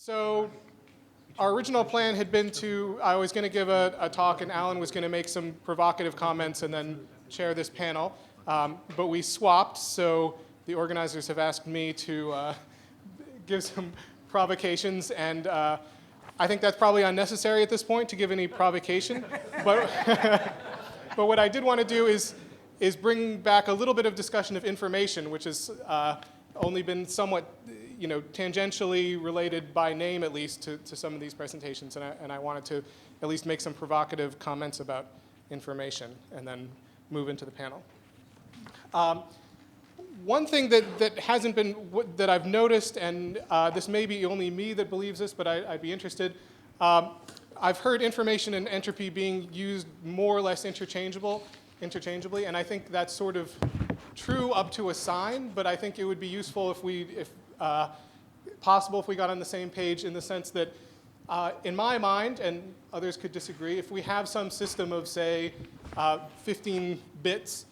So our original plan had been I was going to give a talk, and Alan was going to make some provocative comments and then chair this panel. But we swapped, so the organizers have asked me to give some provocations, and I think that's probably unnecessary at this point to give any provocation. But, but what I did want to do is bring back a little bit of discussion of information, which has only been somewhat tangentially related by name, at least, to some of these presentations. And I wanted to at least make some provocative comments about information and then move into the panel. One thing that hasn't been, that I've noticed, and this may be only me that believes this, but I'd be interested. I've heard information and entropy being used more or less interchangeably, and I think that's sort of true up to a sign, but I think it would be useful if possible if we got on the same page, in the sense that, in my mind, and others could disagree, if we have some system of, say, 15 bits,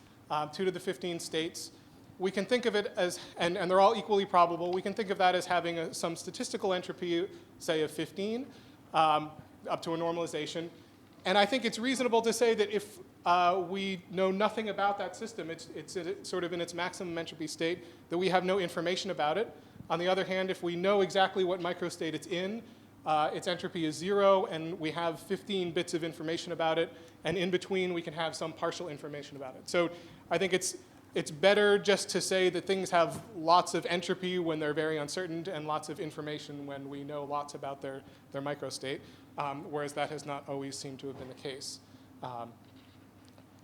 2 to the 15 states, we can think of it as, and they're all equally probable, we can think of that as having some statistical entropy, say, of 15, up to a normalization. And I think it's reasonable to say that if we know nothing about that system, it's sort of in its maximum entropy state, that we have no information about it. On the other hand, if we know exactly what microstate it's in, its entropy is 0, and we have 15 bits of information about it, and in between we can have some partial information about it. So I think it's better just to say that things have lots of entropy when they're very uncertain, and lots of information when we know lots about their microstate, whereas that has not always seemed to have been the case.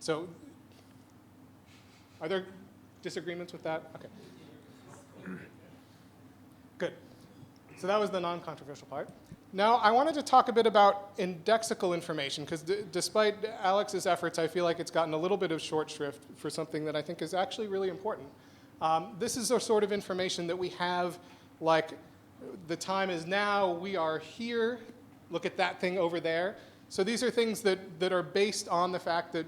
So are there disagreements with that? Okay. Good. So that was the non-controversial part. Now, I wanted to talk a bit about indexical information, because despite Alex's efforts, I feel like it's gotten a little bit of short shrift for something that I think is actually really important. This is a sort of information that we have, like, the time is now, we are here, look at that thing over there. So these are things that are based on the fact that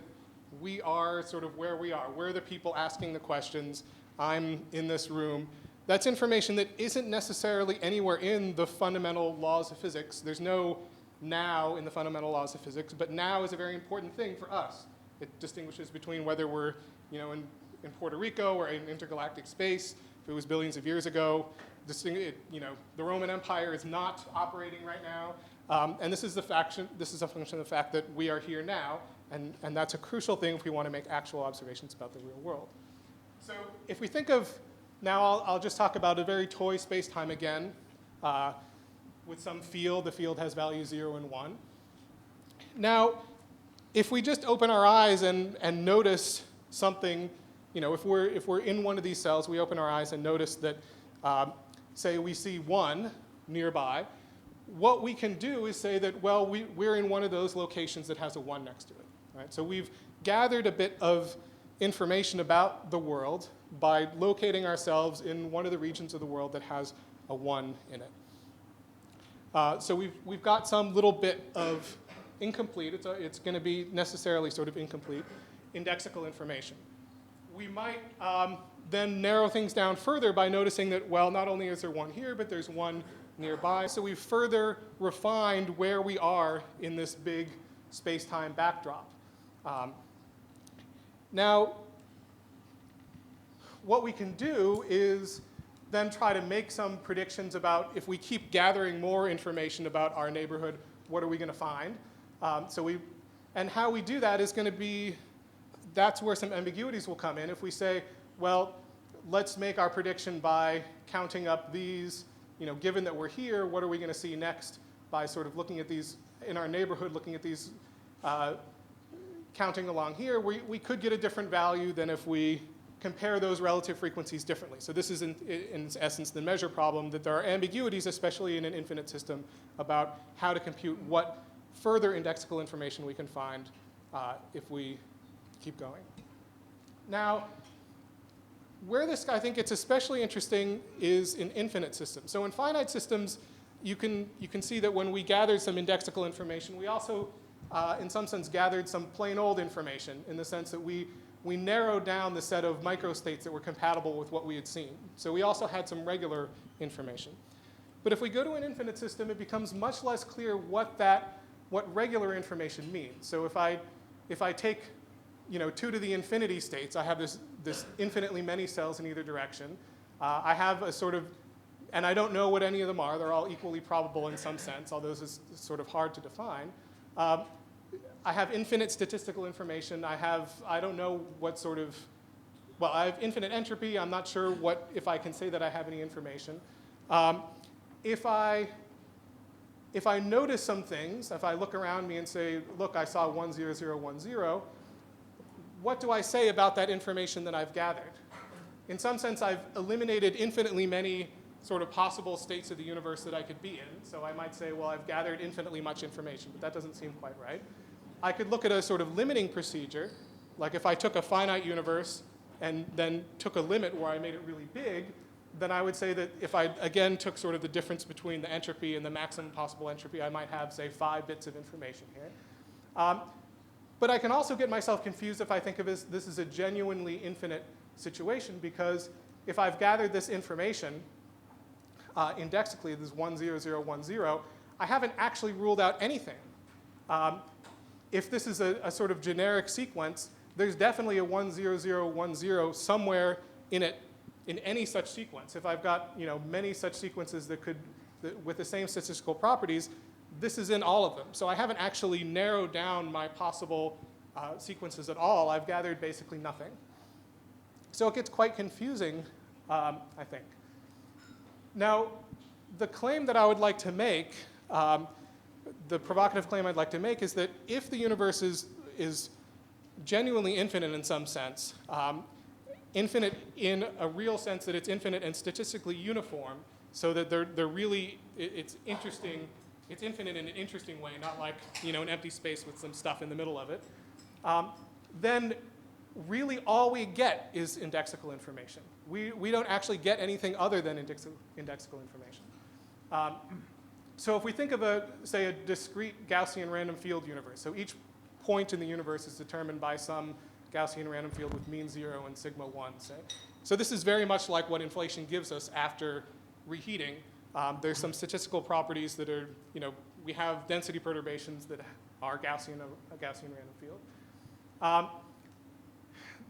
we are sort of where we are. We're the people asking the questions. I'm in this room. That's information that isn't necessarily anywhere in the fundamental laws of physics. There's no now in the fundamental laws of physics, but now is a very important thing for us. It distinguishes between whether we're in Puerto Rico or in intergalactic space. If it was billions of years ago, the Roman Empire is not operating right now. And this is a function of the fact that we are here now, and that's a crucial thing if we want to make actual observations about the real world. So if we think of, now I'll just talk about a very toy space-time again, with some field. The field has values 0 and 1. Now, if we just open our eyes and notice something, if we're in one of these cells, we open our eyes and notice that, say we see 1 nearby, what we can do is say that, well, we're in one of those locations that has a 1 next to it. Right? So we've gathered a bit of information about the world by locating ourselves in one of the regions of the world that has a 1 in it. So we've got some little bit of incomplete, it's going to be necessarily sort of incomplete, indexical information. We might then narrow things down further by noticing that, well, not only is there 1 here, but there's 1 nearby. So we've further refined where we are in this big space-time backdrop. Now, what we can do is then try to make some predictions about, if we keep gathering more information about our neighborhood, what are we going to find? And how we do that is going to be, that's where some ambiguities will come in. If we say, well, let's make our prediction by counting up these, given that we're here, what are we going to see next by sort of looking at these in our neighborhood, looking at these, counting along here, we could get a different value than if we compare those relative frequencies differently. So this is, in essence, the measure problem, that there are ambiguities, especially in an infinite system, about how to compute what further indexical information we can find if we keep going. Now, where this, I think it's especially interesting, is in infinite systems. So in finite systems, you can see that when we gathered some indexical information, we also, in some sense, gathered some plain old information, in the sense that we narrowed down the set of microstates that were compatible with what we had seen. So we also had some regular information. But if we go to an infinite system, it becomes much less clear what regular information means. So if I take 2 to the infinity states, I have this infinitely many cells in either direction. I have a sort of, and I don't know what any of them are. They're all equally probable in some sense, although this is sort of hard to define. I have infinite statistical information. I don't know what sort of, well, I have infinite entropy. I'm not sure if I can say that I have any information. If I notice some things, if I look around me and say, look, I saw 1, 0, 0, 1, 0, what do I say about that information that I've gathered? In some sense, I've eliminated infinitely many sort of possible states of the universe that I could be in. So I might say, well, I've gathered infinitely much information, but that doesn't seem quite right. I could look at a sort of limiting procedure, like if I took a finite universe and then took a limit where I made it really big, then I would say that if I, again, took sort of the difference between the entropy and the maximum possible entropy, I might have, say, 5 bits of information here. But I can also get myself confused if I think of this as a genuinely infinite situation, because if I've gathered this information indexically, this 1, 0, 0, 1, 0, I haven't actually ruled out anything. If this is a sort of generic sequence, there's definitely a 1, 0, 0, 1, 0 somewhere in it, in any such sequence. If I've got many such sequences that with the same statistical properties, this is in all of them. So I haven't actually narrowed down my possible sequences at all. I've gathered basically nothing. So it gets quite confusing, I think. Now, the claim that I would like to make, the provocative claim I'd like to make, is that if the universe is genuinely infinite in some sense, infinite in a real sense that it's infinite and statistically uniform, so that they're really, it's interesting, it's infinite in an interesting way, not like an empty space with some stuff in the middle of it, then really all we get is indexical information. We don't actually get anything other than indexical information. So if we think of say a discrete Gaussian random field universe, so each point in the universe is determined by some Gaussian random field with mean 0 and sigma 1, say. So this is very much like what inflation gives us after reheating. There's some statistical properties that are, we have density perturbations that are a Gaussian random field.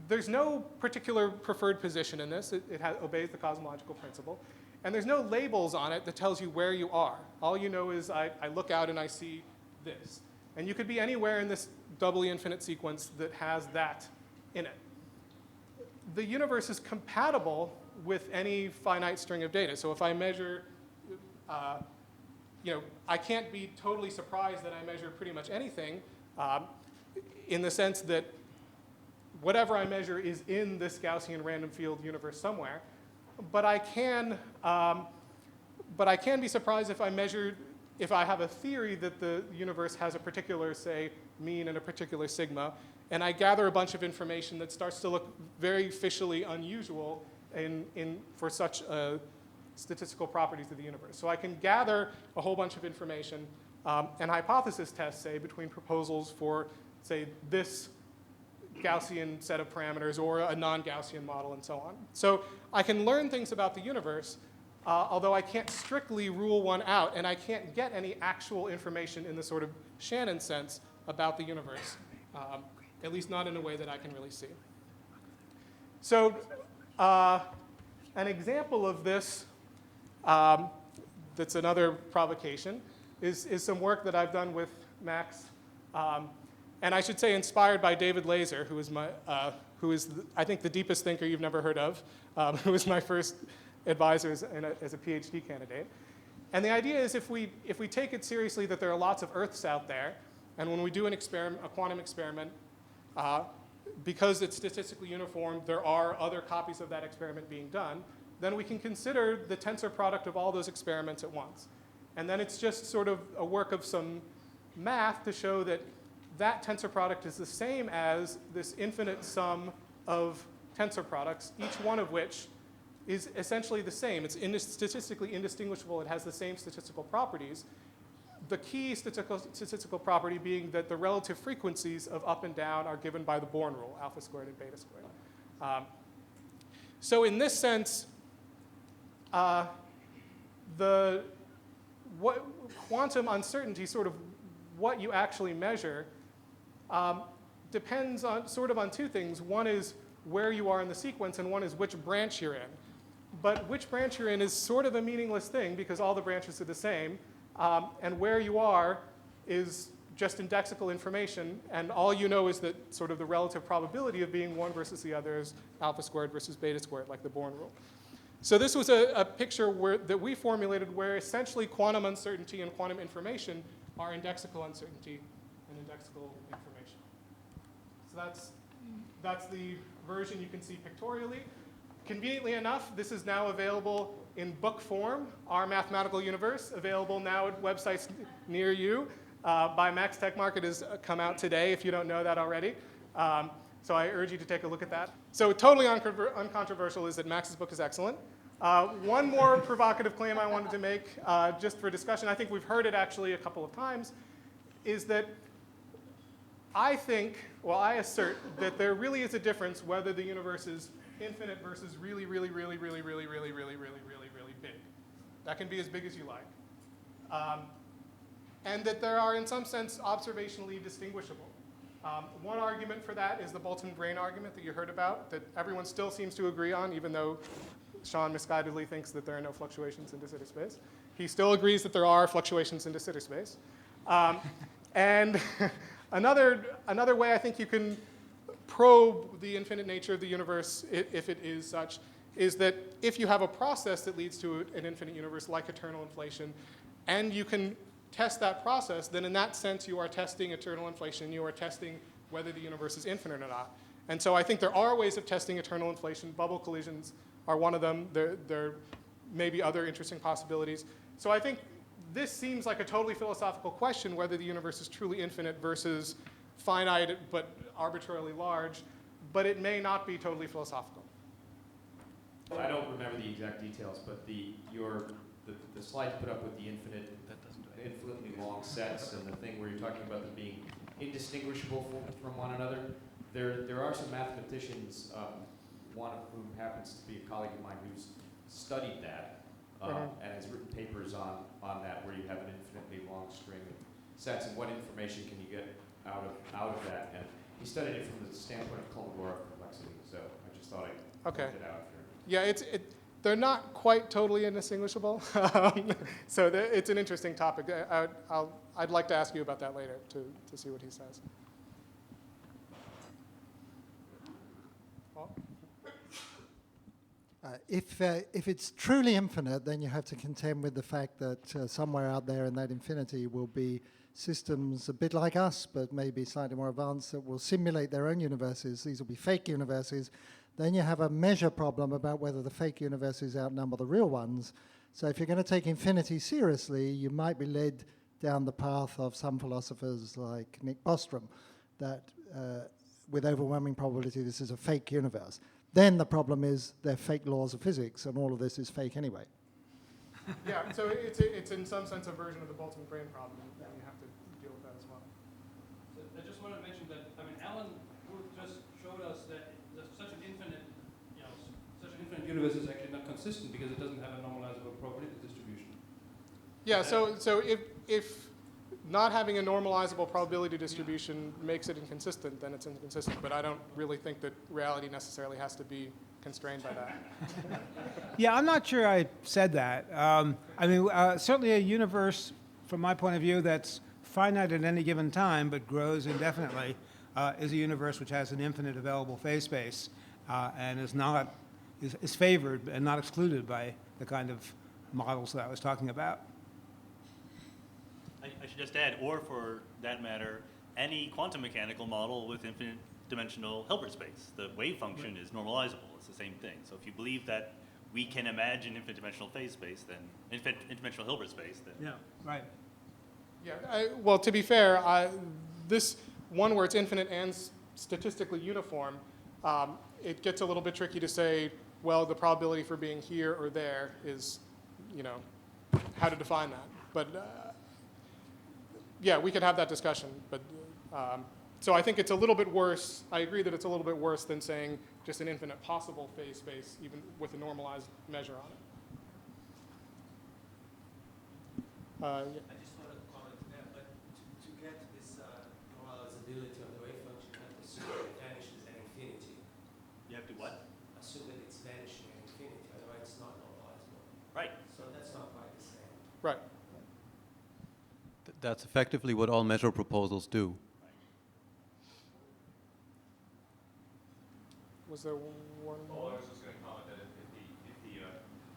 There's no particular preferred position in this. It obeys the cosmological principle. And there's no labels on it that tells you where you are. All you know is I look out and I see this. And you could be anywhere in this doubly infinite sequence that has that in it. The universe is compatible with any finite string of data. So if I measure, I can't be totally surprised that I measure pretty much anything in the sense that whatever I measure is in this Gaussian random field universe somewhere. But I can be surprised if I have a theory that the universe has a particular, say, mean and a particular sigma, and I gather a bunch of information that starts to look very facially unusual for such statistical properties of the universe. So I can gather a whole bunch of information and hypothesis test, say, between proposals for, say, this Gaussian set of parameters or a non-Gaussian model and so on. So I can learn things about the universe, although I can't strictly rule one out, and I can't get any actual information in the sort of Shannon sense about the universe, at least not in a way that I can really see. So an example of this that's another provocation is some work that I've done with Max, and I should say inspired by David Laser, who is I think the deepest thinker you've never heard of, who was my first advisor as a PhD candidate. And the idea is if we take it seriously that there are lots of Earths out there, and when we do a quantum experiment, because it's statistically uniform, there are other copies of that experiment being done, then we can consider the tensor product of all those experiments at once. And then it's just sort of a work of some math to show that that tensor product is the same as this infinite sum of tensor products, each one of which is essentially the same. It's statistically indistinguishable. It has the same statistical properties. The key statistical property being that the relative frequencies of up and down are given by the Born rule, alpha squared and beta squared. So in this sense, the what quantum uncertainty, sort of what you actually measure, depends on sort of on two things. One is where you are in the sequence, and one is which branch you're in. But which branch you're in is sort of a meaningless thing because all the branches are the same, and where you are is just indexical information, and all you know is that sort of the relative probability of being one versus the other is alpha squared versus beta squared, like the Born rule. So this was a picture that we formulated where essentially quantum uncertainty and quantum information are indexical uncertainty and indexical information. So that's the version you can see pictorially. Conveniently enough, this is now available in book form, Our Mathematical Universe, available now at websites near you. By Max Tech Market has come out today, if you don't know that already. So I urge you to take a look at that. So totally uncontroversial is that Max's book is excellent. One more provocative claim I wanted to make, just for discussion, I think we've heard it actually a couple of times, is that I assert that there really is a difference whether the universe is infinite versus really, really, really, really, really, really, really, really, really, really big. That can be as big as you like. And that there are, in some sense, observationally distinguishable. One argument for that is the Boltzmann brane argument that you heard about, that everyone still seems to agree on, even though Sean misguidedly thinks that there are no fluctuations in de Sitter space. He still agrees that there are fluctuations in de Sitter space. And another way I think you can probe the infinite nature of the universe, if it is such, is that if you have a process that leads to an infinite universe like eternal inflation, and you can test that process, then in that sense you are testing eternal inflation, you are testing whether the universe is infinite or not. And so I think there are ways of testing eternal inflation. Bubble collisions are one of them. There may be other interesting possibilities. So I think this seems like a totally philosophical question, whether the universe is truly infinite versus finite but arbitrarily large, but it may not be totally philosophical. I don't remember the exact details, but the slide you put up with the infinitely long sets and the thing where you're talking about them being indistinguishable from one another, there are some mathematicians, one of whom happens to be a colleague of mine who's studied that and has written papers on that, where you have an infinitely long string of sets and what information can you get out of that. And he studied it from the standpoint of Kolmogorov complexity, so I just thought I'd point it out. Yeah, they're not quite totally indistinguishable. So it's an interesting topic. I'd like to ask you about that later to see what he says. Paul? If it's truly infinite, then you have to contend with the fact that somewhere out there in that infinity will be systems a bit like us, but maybe slightly more advanced, that will simulate their own universes. These will be fake universes. Then you have a measure problem about whether the fake universes outnumber the real ones. So if you're going to take infinity seriously, you might be led down the path of some philosophers like Nick Bostrom, that with overwhelming probability this is a fake universe. Then the problem is they're fake laws of physics, and all of this is fake anyway. Yeah, so it's in some sense a version of the Boltzmann brane problem, and you have to deal with that as well. So I just want to mention that, Alan Guth just showed us that such an infinite universe is actually not consistent because it doesn't have a normalizable probability distribution. Yeah, so if not having a normalizable probability distribution makes it inconsistent, then it's inconsistent. But I don't really think that reality necessarily has to be constrained by that. Yeah, I'm not sure I said that. Certainly a universe, from my point of view, that's finite at any given time but grows indefinitely is a universe which has an infinite available phase space and is favored and not excluded by the kind of models that I was talking about. I should just add, or for that matter, any quantum mechanical model with infinite dimensional Hilbert space. The wave function is normalizable. It's the same thing. So if you believe that we can imagine infinite dimensional phase space, then infinite dimensional Hilbert space, then Yeah, right. Yeah, well, to be fair, this one where it's infinite and statistically uniform, it gets a little bit tricky to say, well, the probability for being here or there is, how to define that. But yeah, we could have that discussion. But so I think it's a little bit worse. I agree that it's a little bit worse than saying just an infinite possible phase space, even with a normalized measure on it. Yeah. I just want to comment there, but to get this normalizability of the wave function, you have to assume that it vanishes at infinity. You have to what? Assume that it's vanishing at infinity, otherwise it's not normalizable. Right. So that's not quite the same. Right. That's effectively what all measure proposals do. Was there one Oh, more? I was just going to comment that if your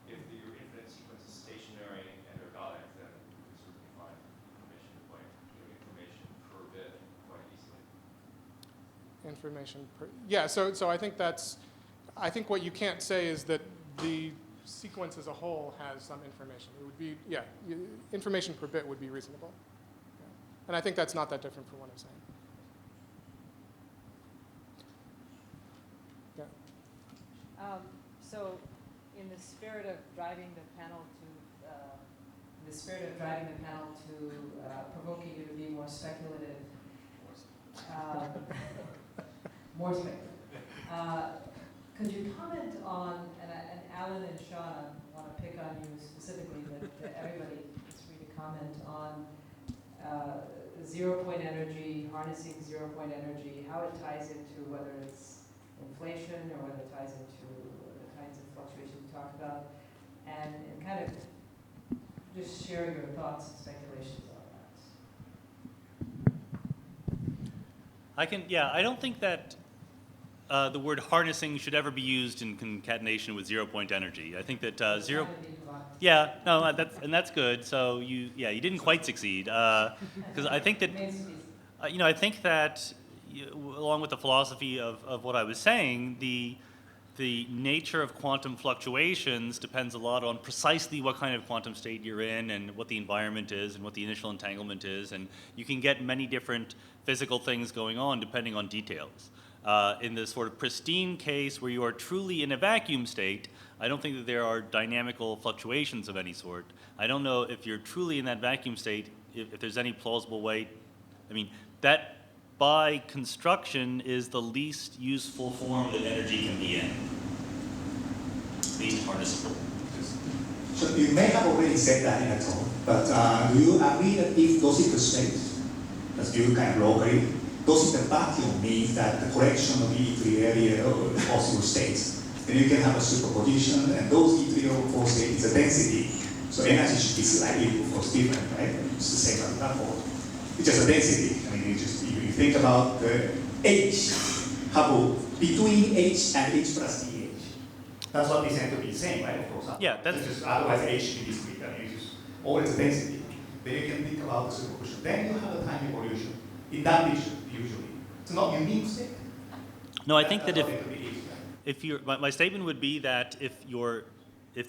infinite sequence is stationary and ergodic, then you can certainly find information per bit quite easily. Information per, yeah, so I think I think what you can't say is that the sequence as a whole has some information. It would be, yeah, information per bit would be reasonable. Yeah. And I think that's not that different from what I'm saying. Yeah. So, in the spirit of driving the panel to, provoking you to be more speculative, more speculative. Could you comment on, and Alan and Sean, I want to pick on you specifically, but everybody is free to comment on zero-point energy, harnessing zero-point energy, how it ties into whether it's inflation or whether it ties into the kinds of fluctuations we talked about, and kind of just share your thoughts and speculations on that. I don't think that the word harnessing should ever be used in concatenation with zero-point energy. I think that that's good. So you didn't quite succeed, because I think that, I think that along with the philosophy of what I was saying, the nature of quantum fluctuations depends a lot on precisely what kind of quantum state you're in and what the environment is and what the initial entanglement is, and you can get many different physical things going on depending on details. In this sort of pristine case where you are truly in a vacuum state, I don't think that there are dynamical fluctuations of any sort. I don't know if you're truly in that vacuum state, if there's any plausible way. I mean, that by construction is the least useful form that energy can be in. Least harnessable. So you may have already said that in a talk, but do you agree that if density states, as you kind of locally, density vacuum means that the collection of E3 area of possible states, then you can have a superposition, and those E3 or 4 states is a density. So energy should be slightly, of course, different, right? It's the same as that for. It's just a density. I mean, you think about the H, how between H and H plus DH. That's what this entropy is saying, right? Of course. Yeah, that's just otherwise H should be discrete. I mean, it's just always a density. Then you can think about the superposition. Then you have a time evolution in that picture, usually. It's not unique state. No, I think that if you're, my statement would be that if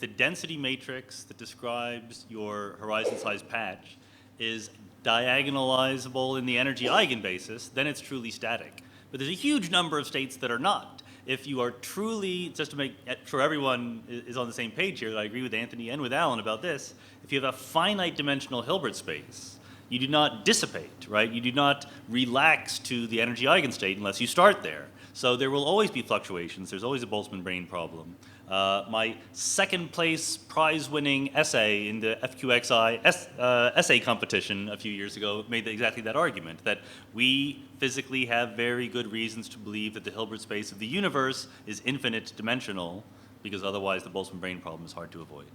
the density matrix that describes your horizon size patch is diagonalizable in the energy eigenbasis, then it's truly static. But there's a huge number of states that are not. If you are truly, just to make sure everyone is on the same page here, I agree with Anthony and with Alan about this, if you have a finite dimensional Hilbert space, you do not dissipate, right? You do not relax to the energy eigenstate unless you start there. So there will always be fluctuations. There's always a Boltzmann brain problem. My second place prize-winning essay in the FQXi essay competition a few years ago made exactly that argument, that we physically have very good reasons to believe that the Hilbert space of the universe is infinite dimensional, because otherwise the Boltzmann brain problem is hard to avoid.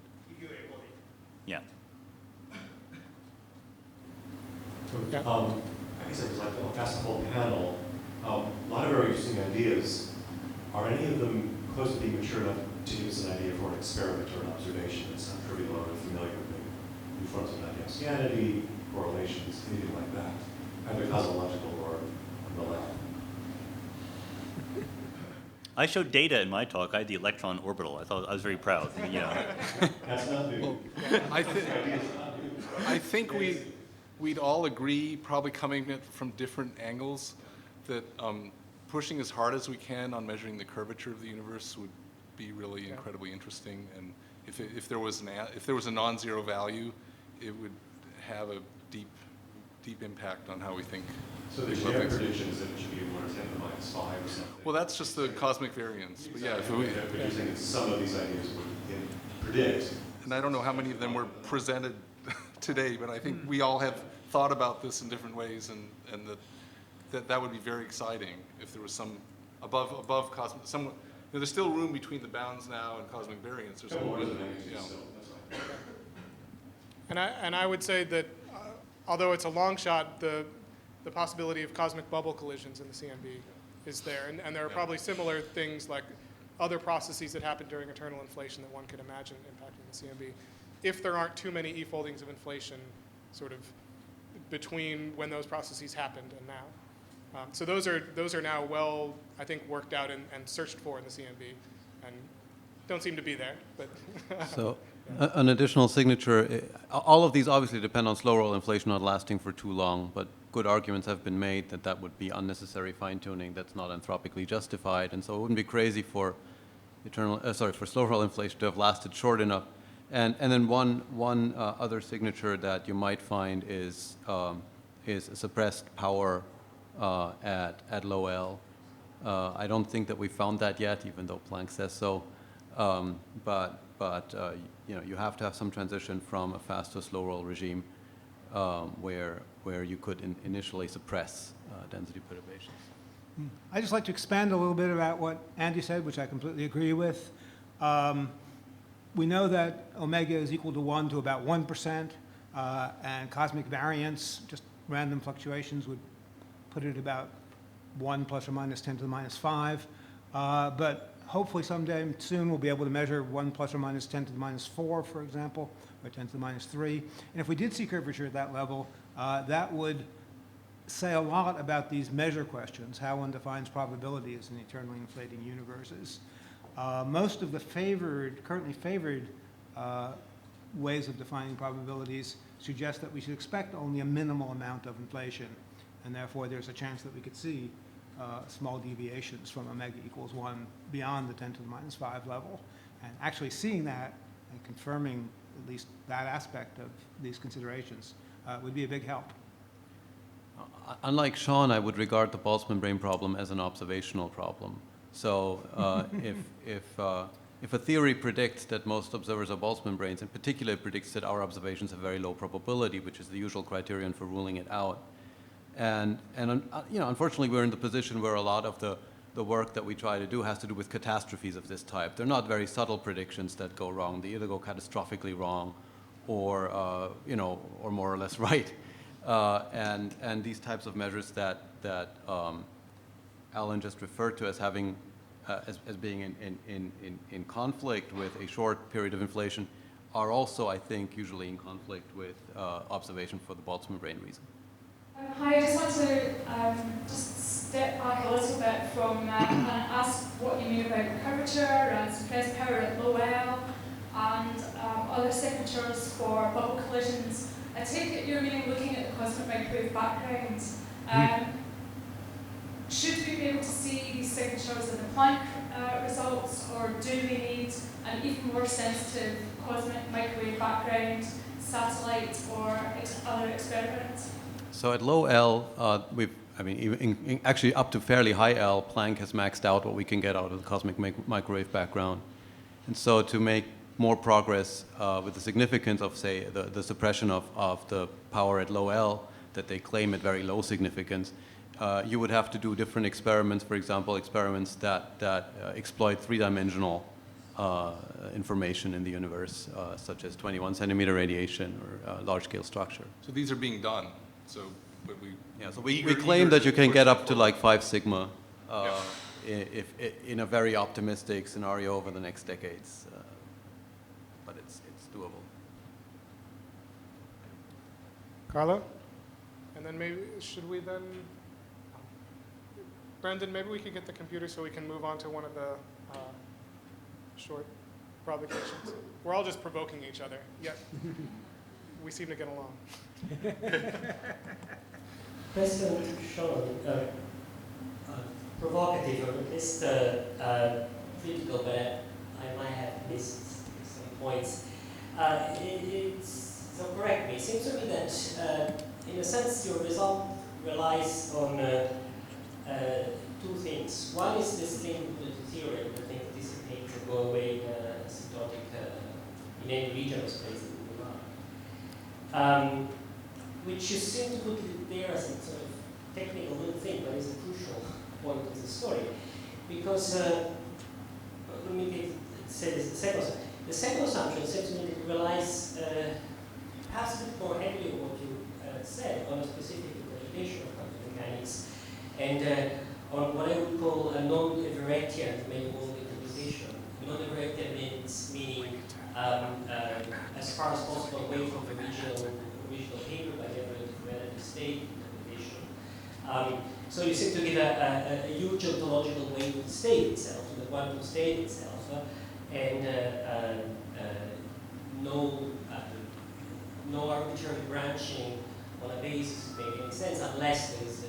Yeah. Yeah. I guess I'd like to ask the whole panel, a lot of very interesting ideas. Are any of them close to being mature enough to use an idea for an experiment or an observation? It's not trivial or familiar with the new forms of Gaussianity, correlations, anything like that, either cosmological or on the lab. I showed data in my talk. I had the electron orbital. I was very proud. You know. That's not new. Well, I think we'd all agree, probably coming at it from different angles, that pushing as hard as we can on measuring the curvature of the universe would be really incredibly interesting. And if there was a non-zero value, it would have a deep impact on how we think. So the GM prediction is that it should be 1 or 10 to the minus 5 or something. Well, that's just the cosmic variance. But yeah, But you're saying that some of these ideas would predict. And I don't know how many of them were presented today, but I think we all have thought about this in different ways, and that would be very exciting if there was some above cosmic, there's still room between the bounds now and cosmic variance. There's more than And I would say that although it's a long shot, the possibility of cosmic bubble collisions in the CMB is there. And there are probably similar things like other processes that happen during eternal inflation that one could imagine impacting the CMB. If there aren't too many e-foldings of inflation sort of between when those processes happened and now. So those are now well, I think, worked out and searched for in the CMB, and don't seem to be there. But so an additional signature, all of these obviously depend on slow roll inflation not lasting for too long, but good arguments have been made that that would be unnecessary fine-tuning that's not anthropically justified, and so it wouldn't be crazy for for slow roll inflation to have lasted short enough. And then one other signature that you might find is a suppressed power at low L. I don't think that we found that yet, even though Planck says so. But you have to have some transition from a fast to slow roll regime where you could initially suppress density perturbations. I'd just like to expand a little bit about what Andy said, which I completely agree with. We know that omega is equal to 1 to about 1%, and cosmic variance, just random fluctuations, would put it about 1 plus or minus 10 to the minus 5. But hopefully someday soon we'll be able to measure 1 plus or minus 10 to the minus 4, for example, or 10 to the minus 3. And if we did see curvature at that level, that would say a lot about these measure questions, how one defines probabilities in eternally inflating universes. Most of the currently favored ways of defining probabilities suggest that we should expect only a minimal amount of inflation, and therefore there's a chance that we could see small deviations from omega equals 1 beyond the 10 to the minus 5 level. And actually seeing that and confirming at least that aspect of these considerations would be a big help. Unlike Sean, I would regard the Boltzmann brane problem as an observational problem. So if a theory predicts that most observers are Boltzmann branes, in particular it predicts that our observations have very low probability, which is the usual criterion for ruling it out. And unfortunately, we're in the position where a lot of the work that we try to do has to do with catastrophes of this type. They're not very subtle predictions that go wrong. They either go catastrophically wrong or more or less right. And these types of measures that Alan just referred to as having as being in conflict with a short period of inflation are also, I think, usually in conflict with observation for the Boltzmann brane reason. Hi, I just want to just step back a little bit from and ask what you mean about curvature and suppressed power at low L and other signatures for bubble collisions. I take it you're really looking at the cosmic microwave background. Should we be able to see these signatures in the Planck results, or do we need an even more sensitive cosmic microwave background, satellite, or other experiments? So at low L, actually up to fairly high L, Planck has maxed out what we can get out of the cosmic microwave background. And so to make more progress with the significance of, say, the suppression of the power at low L that they claim at very low significance, you would have to do different experiments, for example, experiments that exploit three-dimensional information in the universe, such as 21 centimeter radiation or large-scale structure. So these are being done. So, but we claim that you can get up to like 5 sigma if in a very optimistic scenario over the next decades, but it's doable. Carlo? And then maybe, should we then, Brendan, maybe we could get the computer so we can move on to one of the short provocations. We're all just provoking each other, yet we seem to get along. Question, Sean, provocative, or at least critical, but I might have missed some points. So correct me, it seems to me that in a sense your result relies on two things. One is this thing with the theorem that things dissipate and go away in asymptotic in any region of space that we which you seem to put it there as a sort of technical little thing, but it's a crucial point of the story. Because, let me say this the second assumption. The second assumption seems to me to relies perhaps a bit more heavily on what you said, on a specific interpretation of quantum mechanics, and on what I would call a non-Everettian manual interpretation. Non-Everettian means meaning as far as possible away from the original paper by the relative state interpretation. So you seem to give a huge ontological weight to the state itself, to the quantum state itself, and no arbitrary branching on a basis to make any sense unless there is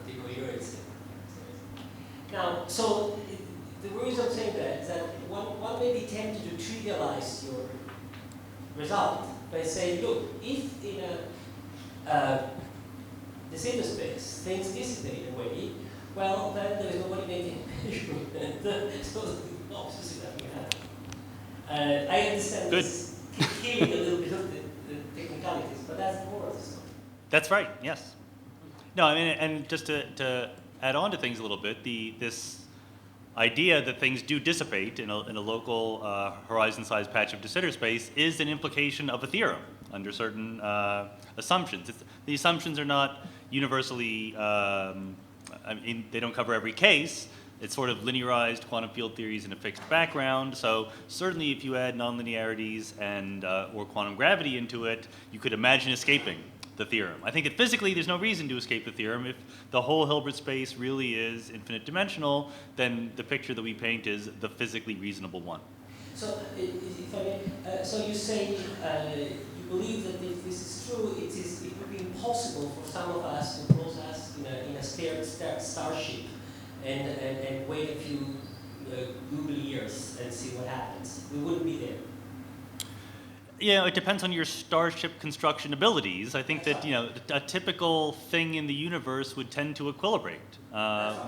decoherence. Now, so the reason I'm saying that is that one may be tempted to trivialize your result by saying, look, if in a de Sitter space things dissipate away, well, then there is nobody making measurement. So the opposite that we have. I understand this killing a little bit of the technicalities, but that's more of the story. That's right, yes. No, I mean, and just to add on to things a little bit, this idea that things do dissipate in a local horizon-sized patch of de Sitter space is an implication of a theorem under certain assumptions. The assumptions are not universally, I mean, they don't cover every case. It's sort of linearized quantum field theories in a fixed background. So certainly if you add nonlinearities and or quantum gravity into it, you could imagine escaping the theorem. I think that physically there's no reason to escape the theorem. If the whole Hilbert space really is infinite dimensional, then the picture that we paint is the physically reasonable one. So, if I may, so you say you believe that if this is true, it would be impossible for some of us to close us in a starship and wait a few Google years and see what happens. We wouldn't be there. Yeah, it depends on your starship construction abilities. I think that, you know, a typical thing in the universe would tend to equilibrate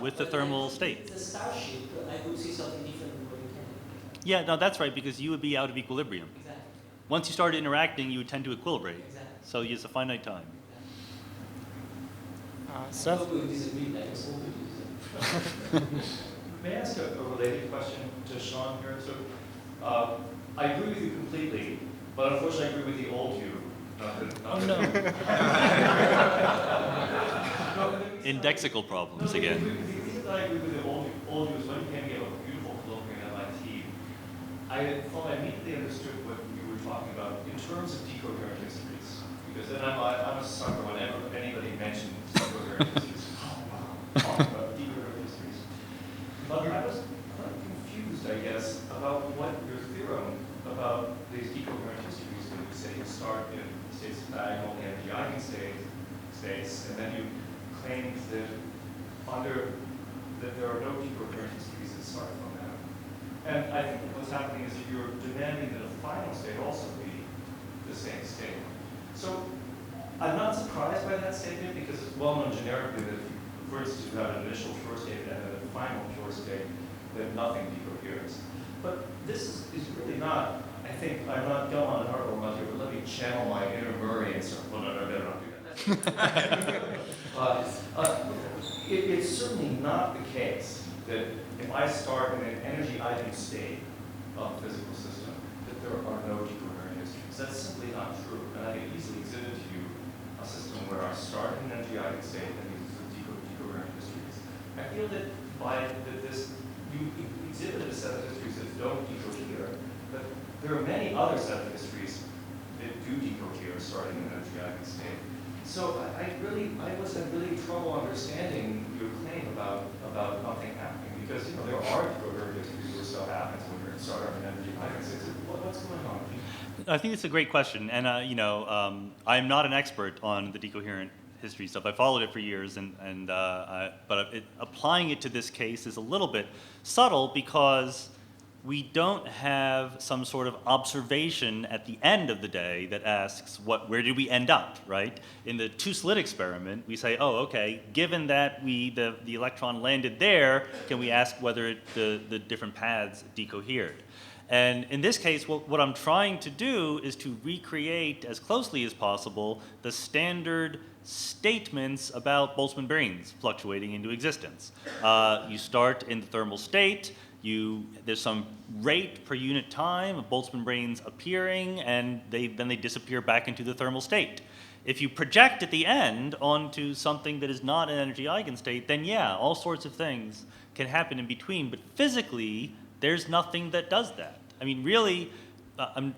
with the thermal state. If it's a starship, I would see something different than what you can. Yeah, no, that's right, because you would be out of equilibrium. Exactly. Once you started interacting, you would tend to equilibrate. Exactly. So it's a finite time. Seth? I would disagree, like it's all good. May I ask a related question to Sean here? So, I agree with you completely, but unfortunately I agree with the old you. Indexical problems again. The reason that I agree with the old you is when you came to a beautiful colloquium at MIT, I thought I immediately understood what you were talking about in terms of decoherent histories. Because then I'm a sucker whenever anybody mentions decoherent histories. Oh, wow, talking about decoherent histories. But I was kind of confused, I guess, about what your theorem about these decoherent histories do. You say you start in states of diagonal and the eigenstates, and then you claim that there are no decoherent histories that start from that. And I think what's happening is that you're demanding that a final state also be the same state. So I'm not surprised by that statement because it's well known generically that, for instance, you have an initial pure state and a final pure state, that nothing decoheres. But this is really not, I think, I'm not going on an article about here, but let me channel my inner Murray and start, well, no, I better not do that. It's certainly not the case that if I start in an energy eigenstate of a physical system, that there are no decoherent histories. That's simply not true. And I can easily exhibit to you a system where I start in an energy eigenstate and these are decoherent histories. I feel that you exhibited a set of histories that don't decohere, but there are many other set of histories that do decohere starting in an energy eigenstate. So I was in really trouble understanding your claim about nothing happening because there are decoherent histories where stuff happens when you're starting in an energy eigenstate. What's going on? I think it's a great question, and I'm not an expert on the decoherent history stuff. I followed it for years, but applying it to this case is a little bit subtle because we don't have some sort of observation at the end of the day that asks where did we end up, right? In the two-slit experiment, we say, oh, okay, given that the electron landed there, can we ask whether the different paths decohered? And in this case, what I'm trying to do is to recreate as closely as possible the standard statements about Boltzmann brains fluctuating into existence. You start in the thermal state, there's some rate per unit time of Boltzmann brains appearing, and then they disappear back into the thermal state. If you project at the end onto something that is not an energy eigenstate, then yeah, all sorts of things can happen in between, but physically, there's nothing that does that. I mean, really, I'm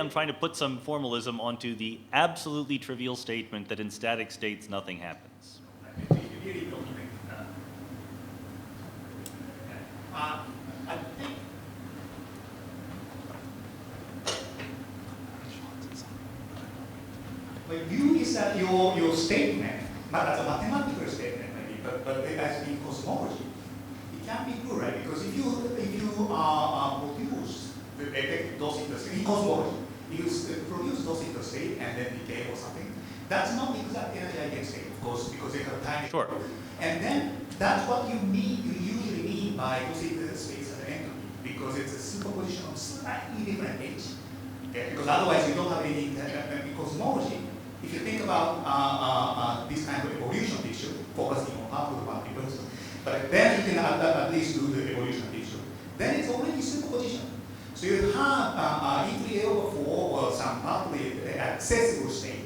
trying to put some formalism onto the absolutely trivial statement that in static states nothing happens. I think my view is that your statement, not as a mathematical statement maybe, but as in cosmology, it can be true, right? Because if you produce those interstate in cosmology, if you produce those interstate and then decay or something, that's not exact energy eigenstate, of course, because they have time. Sure. And then that's what you usually mean by those interstates and entropy, because it's a superposition of slightly different H. Okay? Because otherwise you don't have any in cosmology. If you think about this kind of evolution picture, focusing on half of the multiverse, but then you can at least do the evolution picture. Then it's already superposition. So you have E3 over 4 or some partly accessible state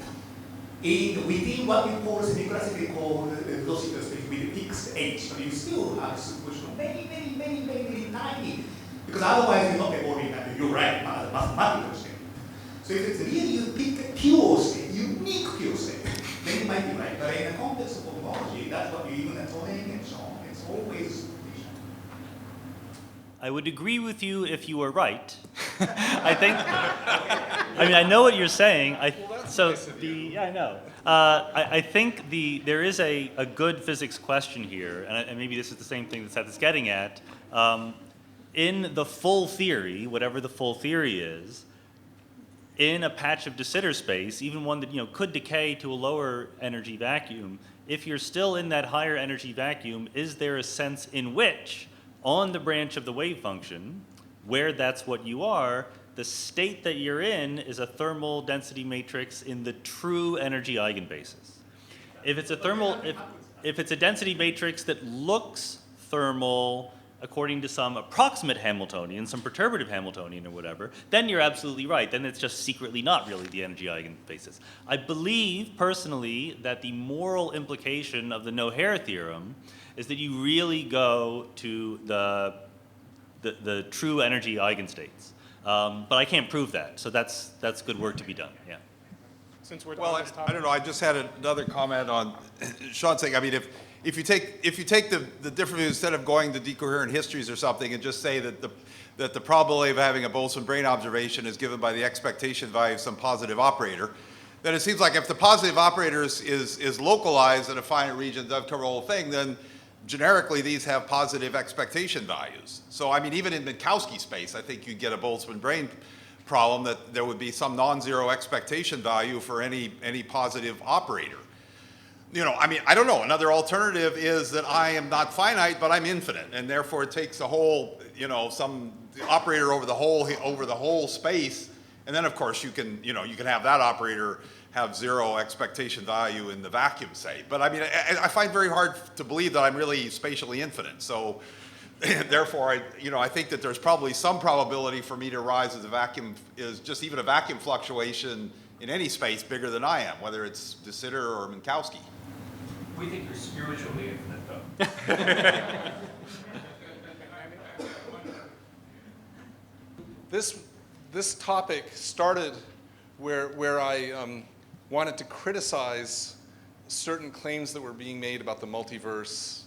within what you call semi-classically called velocity space with a fixed H, but you still have superposition very tiny, because otherwise you're not evolving at you're right, as a mathematical state. So if it's really you pick a pure state, unique pure state, then you might be right. But in the context of cosmology, that's what you even atoning and so on. It's always superposition. I would agree with you if you were right. I think. I mean, I know what you're saying. I know. I think there is a good physics question here, and maybe this is the same thing that Seth is getting at. In the full theory, whatever the full theory is, in a patch of de Sitter space, even one that could decay to a lower energy vacuum, if you're still in that higher energy vacuum, is there a sense in which, on the branch of the wave function, where that's what you are, the state that you're in is a thermal density matrix in the true energy eigenbasis. If it's a thermal, if it's a density matrix that looks thermal according to some approximate Hamiltonian, some perturbative Hamiltonian or whatever, then you're absolutely right. Then it's just secretly not really the energy eigenbasis. I believe personally that the moral implication of the no-hair theorem is that you really go to the true energy eigenstates. But I can't prove that, so that's good work to be done. Yeah. Since we're well, I don't know. I just had another comment on Sean's saying. I mean, if you take the different views, instead of going to decoherent histories or something, and just say that the probability of having a Boltzmann brain observation is given by the expectation value of some positive operator, then it seems like if the positive operator is localized in a finite region, does cover the whole thing, then generically, these have positive expectation values. So, I mean, even in Minkowski space, I think you'd get a Boltzmann brain problem that there would be some non-zero expectation value for any positive operator. I mean, I don't know. Another alternative is that I am not finite, but I'm infinite, and therefore it takes a whole, some operator over the whole space, and then of course you can have that operator have zero expectation value in the vacuum, say. But I mean, I find very hard to believe that I'm really spatially infinite. So therefore, I think that there's probably some probability for me to rise as a vacuum, is just even a vacuum fluctuation in any space bigger than I am, whether it's de Sitter or Minkowski. We think you're spiritually infinite, though. This topic started where I wanted to criticize certain claims that were being made about the multiverse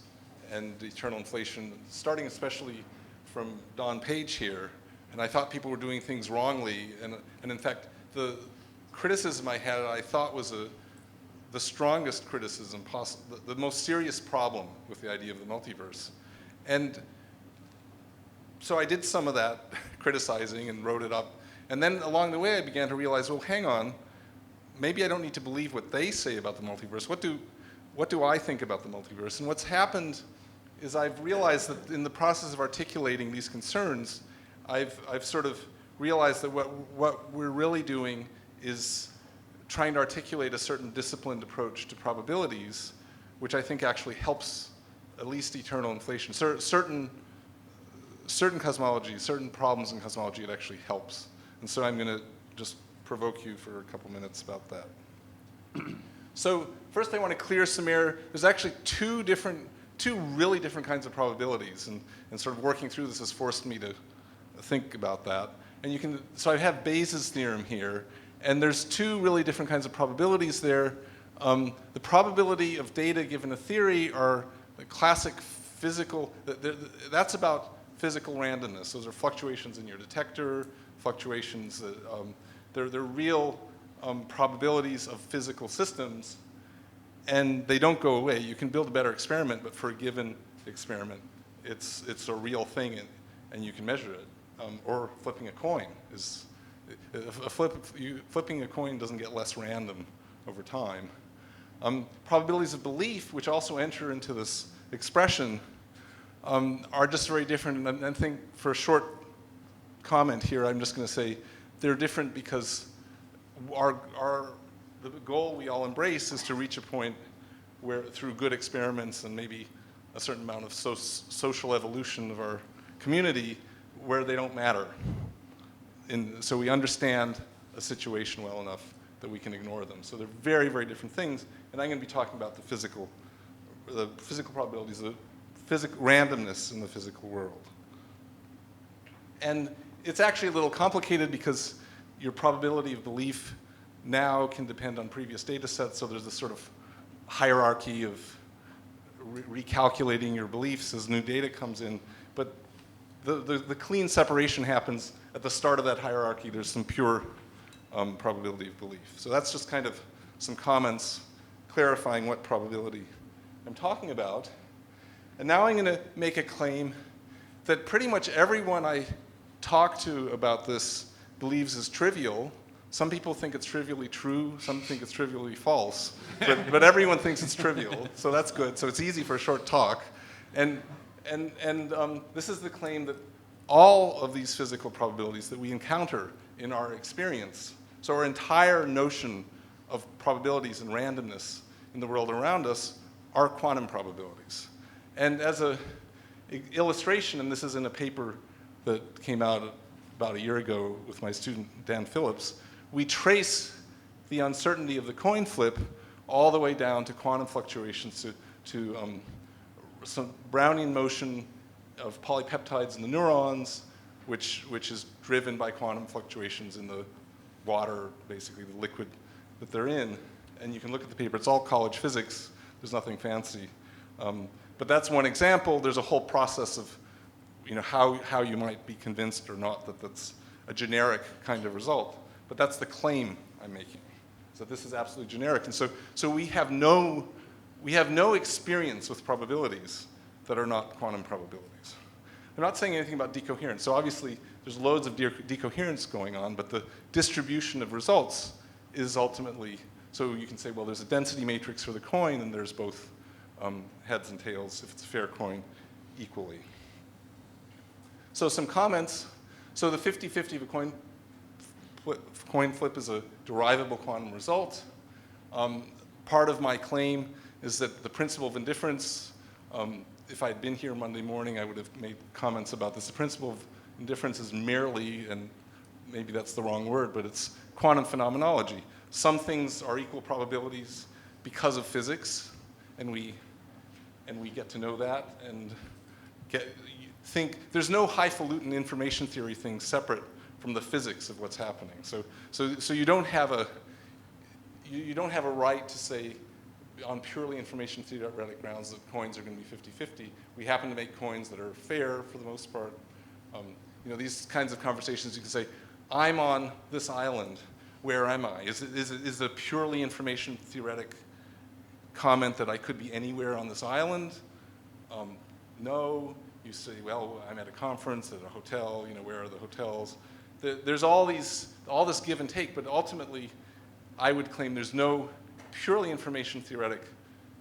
and eternal inflation, starting especially from Don Page here. And I thought people were doing things wrongly. And in fact, the criticism I had, I thought was the strongest criticism possible, the most serious problem with the idea of the multiverse. And so I did some of that criticizing and wrote it up. And then along the way, I began to realize, well, hang on, maybe I don't need to believe what they say about the multiverse. What do I think about the multiverse? And what's happened is I've realized that in the process of articulating these concerns, I've sort of realized that what we're really doing is trying to articulate a certain disciplined approach to probabilities, which I think actually helps at least eternal inflation. Certain cosmology, certain problems in cosmology, it actually helps. And so I'm going to just provoke you for a couple minutes about that. So first I want to clear some air. There's actually two really different kinds of probabilities, and sort of working through this has forced me to think about that. And so I have Bayes' theorem here, and there's two really different kinds of probabilities there. The probability of data given a theory are the classic physical, that's about physical randomness. Those are fluctuations in your detector, fluctuations, they're real probabilities of physical systems, and they don't go away. You can build a better experiment, but for a given experiment, it's a real thing, and you can measure it. Or flipping a coin is, flipping a coin doesn't get less random over time. Probabilities of belief, which also enter into this expression, are just very different. And I think for a short comment here, I'm just going to say they're different because the goal we all embrace is to reach a point where, through good experiments and maybe a certain amount of social evolution of our community, where they don't matter. So we understand a situation well enough that we can ignore them. So they're very, very different things. And I'm going to be talking about the physical probabilities, the randomness in the physical world. And it's actually a little complicated because your probability of belief now can depend on previous data sets. So there's this sort of hierarchy of recalculating your beliefs as new data comes in. But the clean separation happens at the start of that hierarchy. There's some pure probability of belief. So that's just kind of some comments clarifying what probability I'm talking about. And now I'm going to make a claim that pretty much everyone I talk to about this believes is trivial. Some people think it's trivially true, some think it's trivially false, but everyone thinks it's trivial, so that's good. So it's easy for a short talk. And this is the claim that all of these physical probabilities that we encounter in our experience, so our entire notion of probabilities and randomness in the world around us, are quantum probabilities. And as an illustration, and this is in a paper that came out about a year ago with my student Dan Phillips, we trace the uncertainty of the coin flip all the way down to quantum fluctuations, to some Brownian motion of polypeptides in the neurons, which is driven by quantum fluctuations in the water, basically the liquid that they're in. And you can look at the paper. It's all college physics. There's nothing fancy. But that's one example. There's a whole process of how you might be convinced or not that that's a generic kind of result. But that's the claim I'm making, so this is absolutely generic. And so we have no experience with probabilities that are not quantum probabilities. I'm not saying anything about decoherence. So obviously, there's loads of decoherence going on, but the distribution of results is ultimately, so you can say, well, there's a density matrix for the coin, and there's both heads and tails, if it's a fair coin, equally. So some comments. So the 50-50 of a coin flip is a derivable quantum result. Part of my claim is that the principle of indifference, if I had been here Monday morning, I would have made comments about this. The principle of indifference is merely, and maybe that's the wrong word, but it's quantum phenomenology. Some things are equal probabilities because of physics, and we get to know that and think there's no highfalutin information theory thing separate from the physics of what's happening. So you don't have a right to say on purely information theoretic grounds that coins are going to be 50-50. We happen to make coins that are fair for the most part. These kinds of conversations, you can say, I'm on this island. Where am I? Is a purely information theoretic comment that I could be anywhere on this island? No. You say, well, I'm at a conference, at a hotel, where are the hotels? There's all this give and take, but ultimately, I would claim there's no purely information theoretic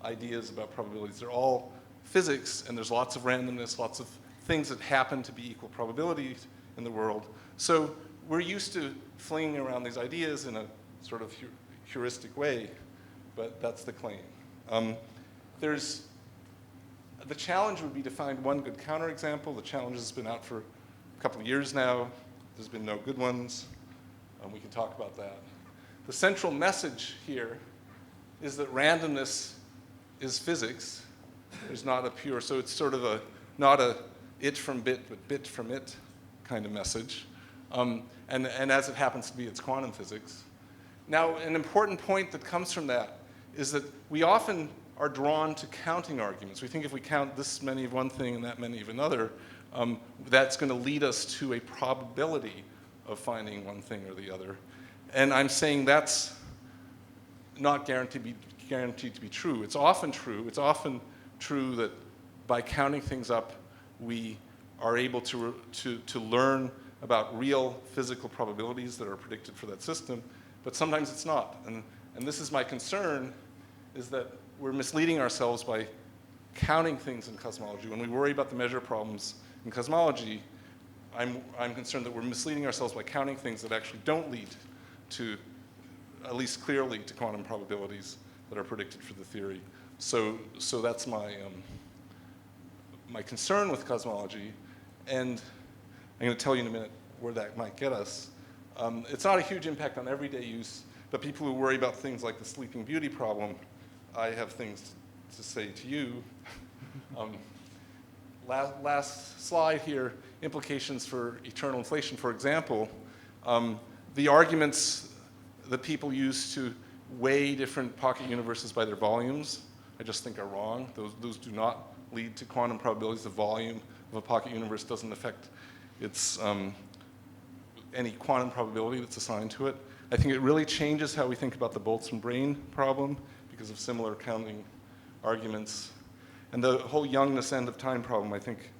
ideas about probabilities. They're all physics, and there's lots of randomness, lots of things that happen to be equal probabilities, in the world. So we're used to flinging around these ideas in a sort of heuristic way, but that's the claim. The challenge would be to find one good counterexample. The challenge has been out for a couple of years now. There's been no good ones. We can talk about that. The central message here is that randomness is physics. There's not a pure, so it's sort of not a it from bit, but bit from it kind of message. And as it happens to be, it's quantum physics. Now, an important point that comes from that is that we often are drawn to counting arguments. We think if we count this many of one thing and that many of another, that's going to lead us to a probability of finding one thing or the other. And I'm saying that's not guaranteed to be true. It's often true. It's often true that by counting things up, we are able to learn about real physical probabilities that are predicted for that system, but sometimes it's not. And this is my concern, is that we're misleading ourselves by counting things in cosmology. When we worry about the measure problems in cosmology, I'm concerned that we're misleading ourselves by counting things that actually don't lead to, at least clearly, to quantum probabilities that are predicted for the theory. So that's my concern with cosmology, and I'm going to tell you in a minute where that might get us. It's not a huge impact on everyday use, but people who worry about things like the Sleeping Beauty problem, I have things to say to you. Last slide here, implications for eternal inflation. For example, the arguments that people use to weigh different pocket universes by their volumes, I just think are wrong. Those do not lead to quantum probabilities. The volume of a pocket universe doesn't affect its any quantum probability that's assigned to it. I think it really changes how we think about the Boltzmann brane problem because of similar counting arguments. And the whole Youngness end of time problem, I think,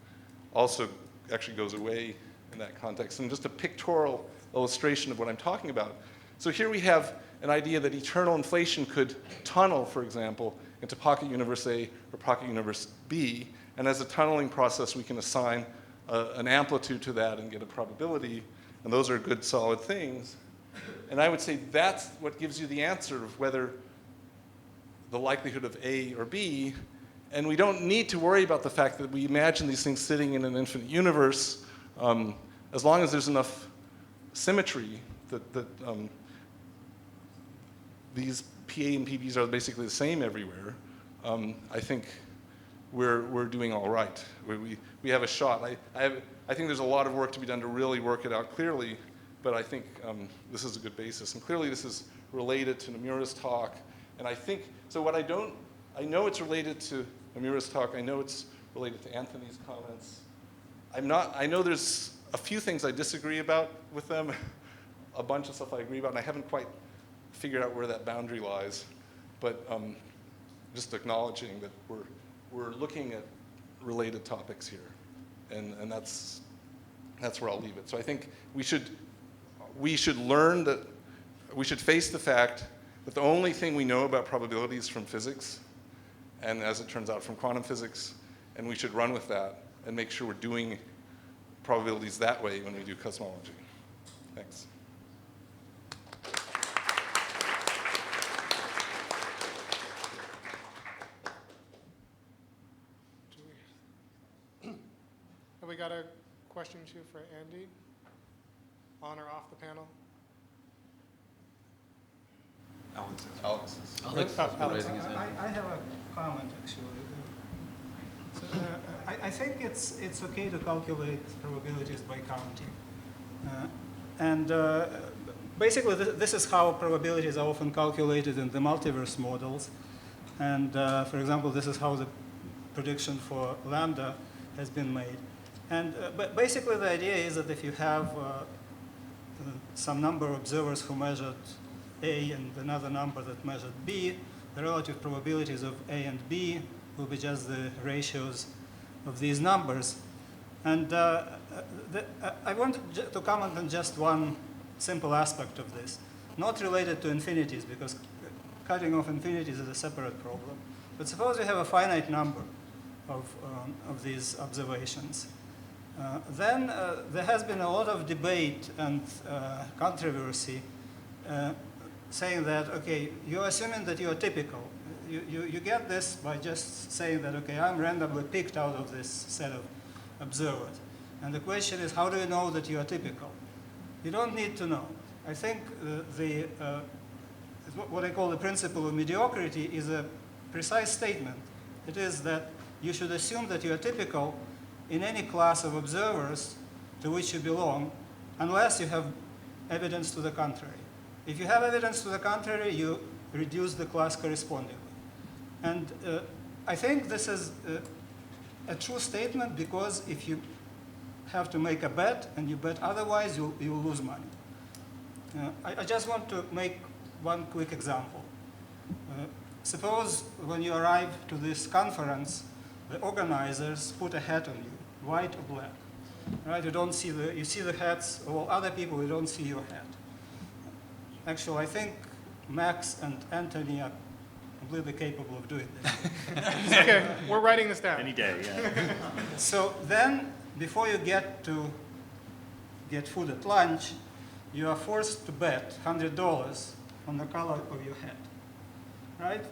also actually goes away in that context. And just a pictorial illustration of what I'm talking about. So here we have an idea that eternal inflation could tunnel, for example, into pocket universe A or pocket universe B. And as a tunneling process, we can assign an amplitude to that and get a probability. And those are good, solid things. And I would say that's what gives you the answer of whether the likelihood of A or B. And we don't need to worry about the fact that we imagine these things sitting in an infinite universe, as long as there's enough symmetry that these PA and PBs are basically the same everywhere. I think we're doing all right. We have a shot. I think there's a lot of work to be done to really work it out clearly, but I think this is a good basis. And clearly this is related to Nomura's talk. And I think, so what I know it's related to Nomura's talk. I know it's related to Anthony's comments. I know there's a few things I disagree about with them, a bunch of stuff I agree about, and I haven't quite figured out where that boundary lies. But just acknowledging that we're looking at related topics here, and that's where I'll leave it. So I think we should learn that we should face the fact that the only thing we know about probability is from physics, and as it turns out, from quantum physics, and we should run with that and make sure we're doing probabilities that way when we do cosmology. Thanks. Have we got a question too for Andy? On or off the panel? Alex is raising his hand. I have a comment, actually. So, I think it's okay to calculate probabilities by counting. Basically, this is how probabilities are often calculated in the multiverse models. And for example, this is how the prediction for lambda has been made. And but basically, the idea is that if you have some number of observers who measured A and another number that measured B, the relative probabilities of A and B will be just the ratios of these numbers. And I want to comment on just one simple aspect of this, not related to infinities, because cutting off infinities is a separate problem. But suppose you have a finite number of these observations. Then there has been a lot of debate and controversy saying that, okay, you're assuming that you are typical. You get this by just saying that, okay, I'm randomly picked out of this set of observers. And the question is, how do you know that you are typical? You don't need to know. I think what I call the principle of mediocrity is a precise statement. It is that you should assume that you are typical in any class of observers to which you belong, unless you have evidence to the contrary. If you have evidence to the contrary, you reduce the class correspondingly. And I think this is a true statement, because if you have to make a bet and you bet otherwise, you will lose money. I just want to make one quick example. Suppose when you arrive to this conference, the organizers put a hat on you, white or black. Right? You see the hats of all other people, you don't see your hat. Actually, I think Max and Anthony are completely capable of doing this. Okay, we're writing this down. Any day, yeah. So then, before you get food at lunch, you are forced to bet $100 on the color of your hat, right?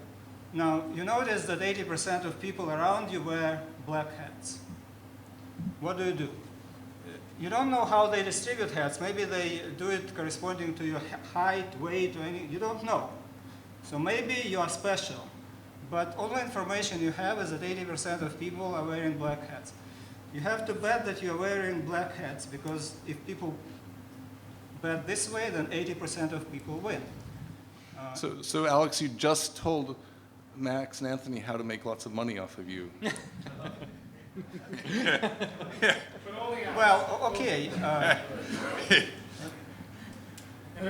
Now, you notice that 80% of people around you wear black hats. What do? You don't know how they distribute hats. Maybe they do it corresponding to your height, weight, or anything. You don't know. So maybe you are special. But all the information you have is that 80% of people are wearing black hats. You have to bet that you are wearing black hats, because if people bet this way, then 80% of people win. So Alex, you just told Max and Anthony how to make lots of money off of you. Well, okay.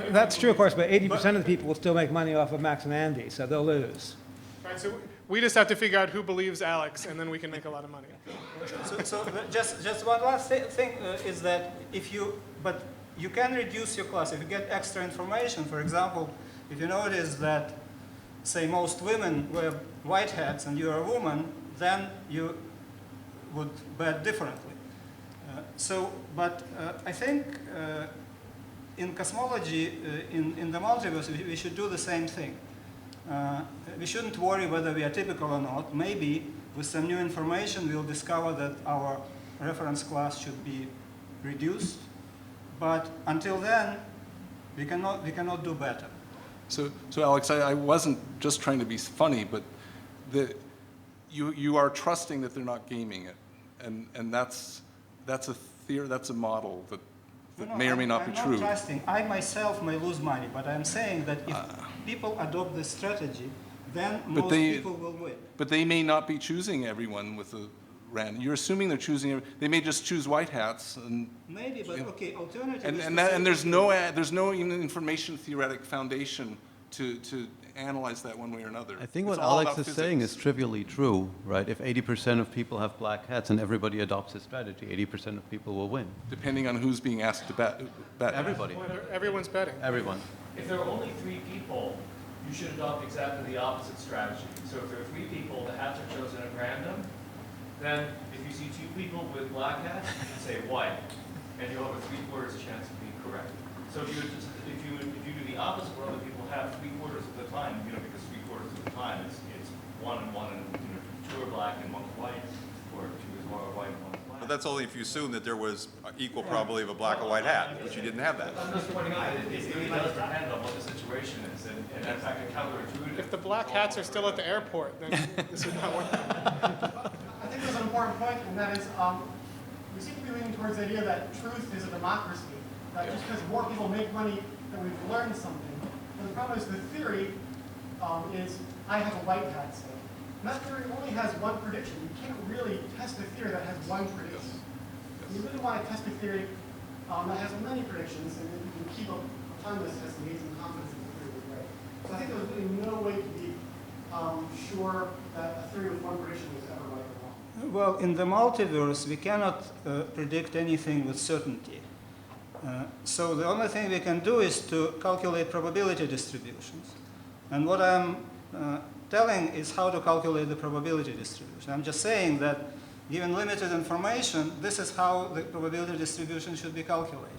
That's true, of course, but 80% of the people will still make money off of Max and Andy, so they'll lose. Right, so we just have to figure out who believes Alex, and then we can make a lot of money. So just one last thing is that but you can reduce your class if you get extra information. For example, if you notice that, say, most women wear white hats and you're a woman, then you would bet differently. But I think in cosmology, in the multiverse, we should do the same thing. We shouldn't worry whether we are typical or not. Maybe with some new information, we'll discover that our reference class should be reduced. But until then, we cannot do better. So Alex, I wasn't just trying to be funny, but you are trusting that they're not gaming it, and that's a theory, that's a model that may or may not be true. I'm not trusting. I myself may lose money, but I'm saying that if people adopt this strategy, then most people will win. But they may not be choosing everyone with a random. You're assuming they're choosing. They may just choose white hats and. Maybe, but okay. Alternative. And there's no even information theoretic foundation to analyze that one way or another. I think what Alex is saying is trivially true, right? If 80% of people have black hats and everybody adopts his strategy, 80% of people will win. Depending on who's being asked to bet. Everybody. Everyone's betting. Everyone. If there are only 3 people, you should adopt exactly the opposite strategy. So if there are 3 people, the hats are chosen at random, then if you see 2 people with black hats, you can say white, and you'll have a 3/4 chance of being correct. So if you do the opposite, where other people have 3/4 of the time, because 3/4 of the time it's 1 and 1, and 2 are black and 1's white, or 2 is white and 1 is black. But that's only if you assume that there was equal probability of a black or white hat, but you didn't have that. I'm just pointing out, it really does depend on what the situation is, and in fact, a counterintuitive. If the black hats are still at the airport, then this would not work. I think there's an important point, and that is we seem to be leaning towards the idea that truth is a democracy. That just because more people make money, that we've learned something. And the problem is the theory is I have a white hat, say. And that theory only has one prediction. You can't really test a theory that has one prediction. You really want to test a theory that has many predictions, and then you can keep upon this test and gain some confidence that the theory is right. So I think there's really no way to be sure that a theory with one prediction is ever right or wrong. Well, in the multiverse, we cannot predict anything with certainty. So the only thing we can do is to calculate probability distributions. And what I'm telling is how to calculate the probability distribution. I'm just saying that given limited information, this is how the probability distribution should be calculated.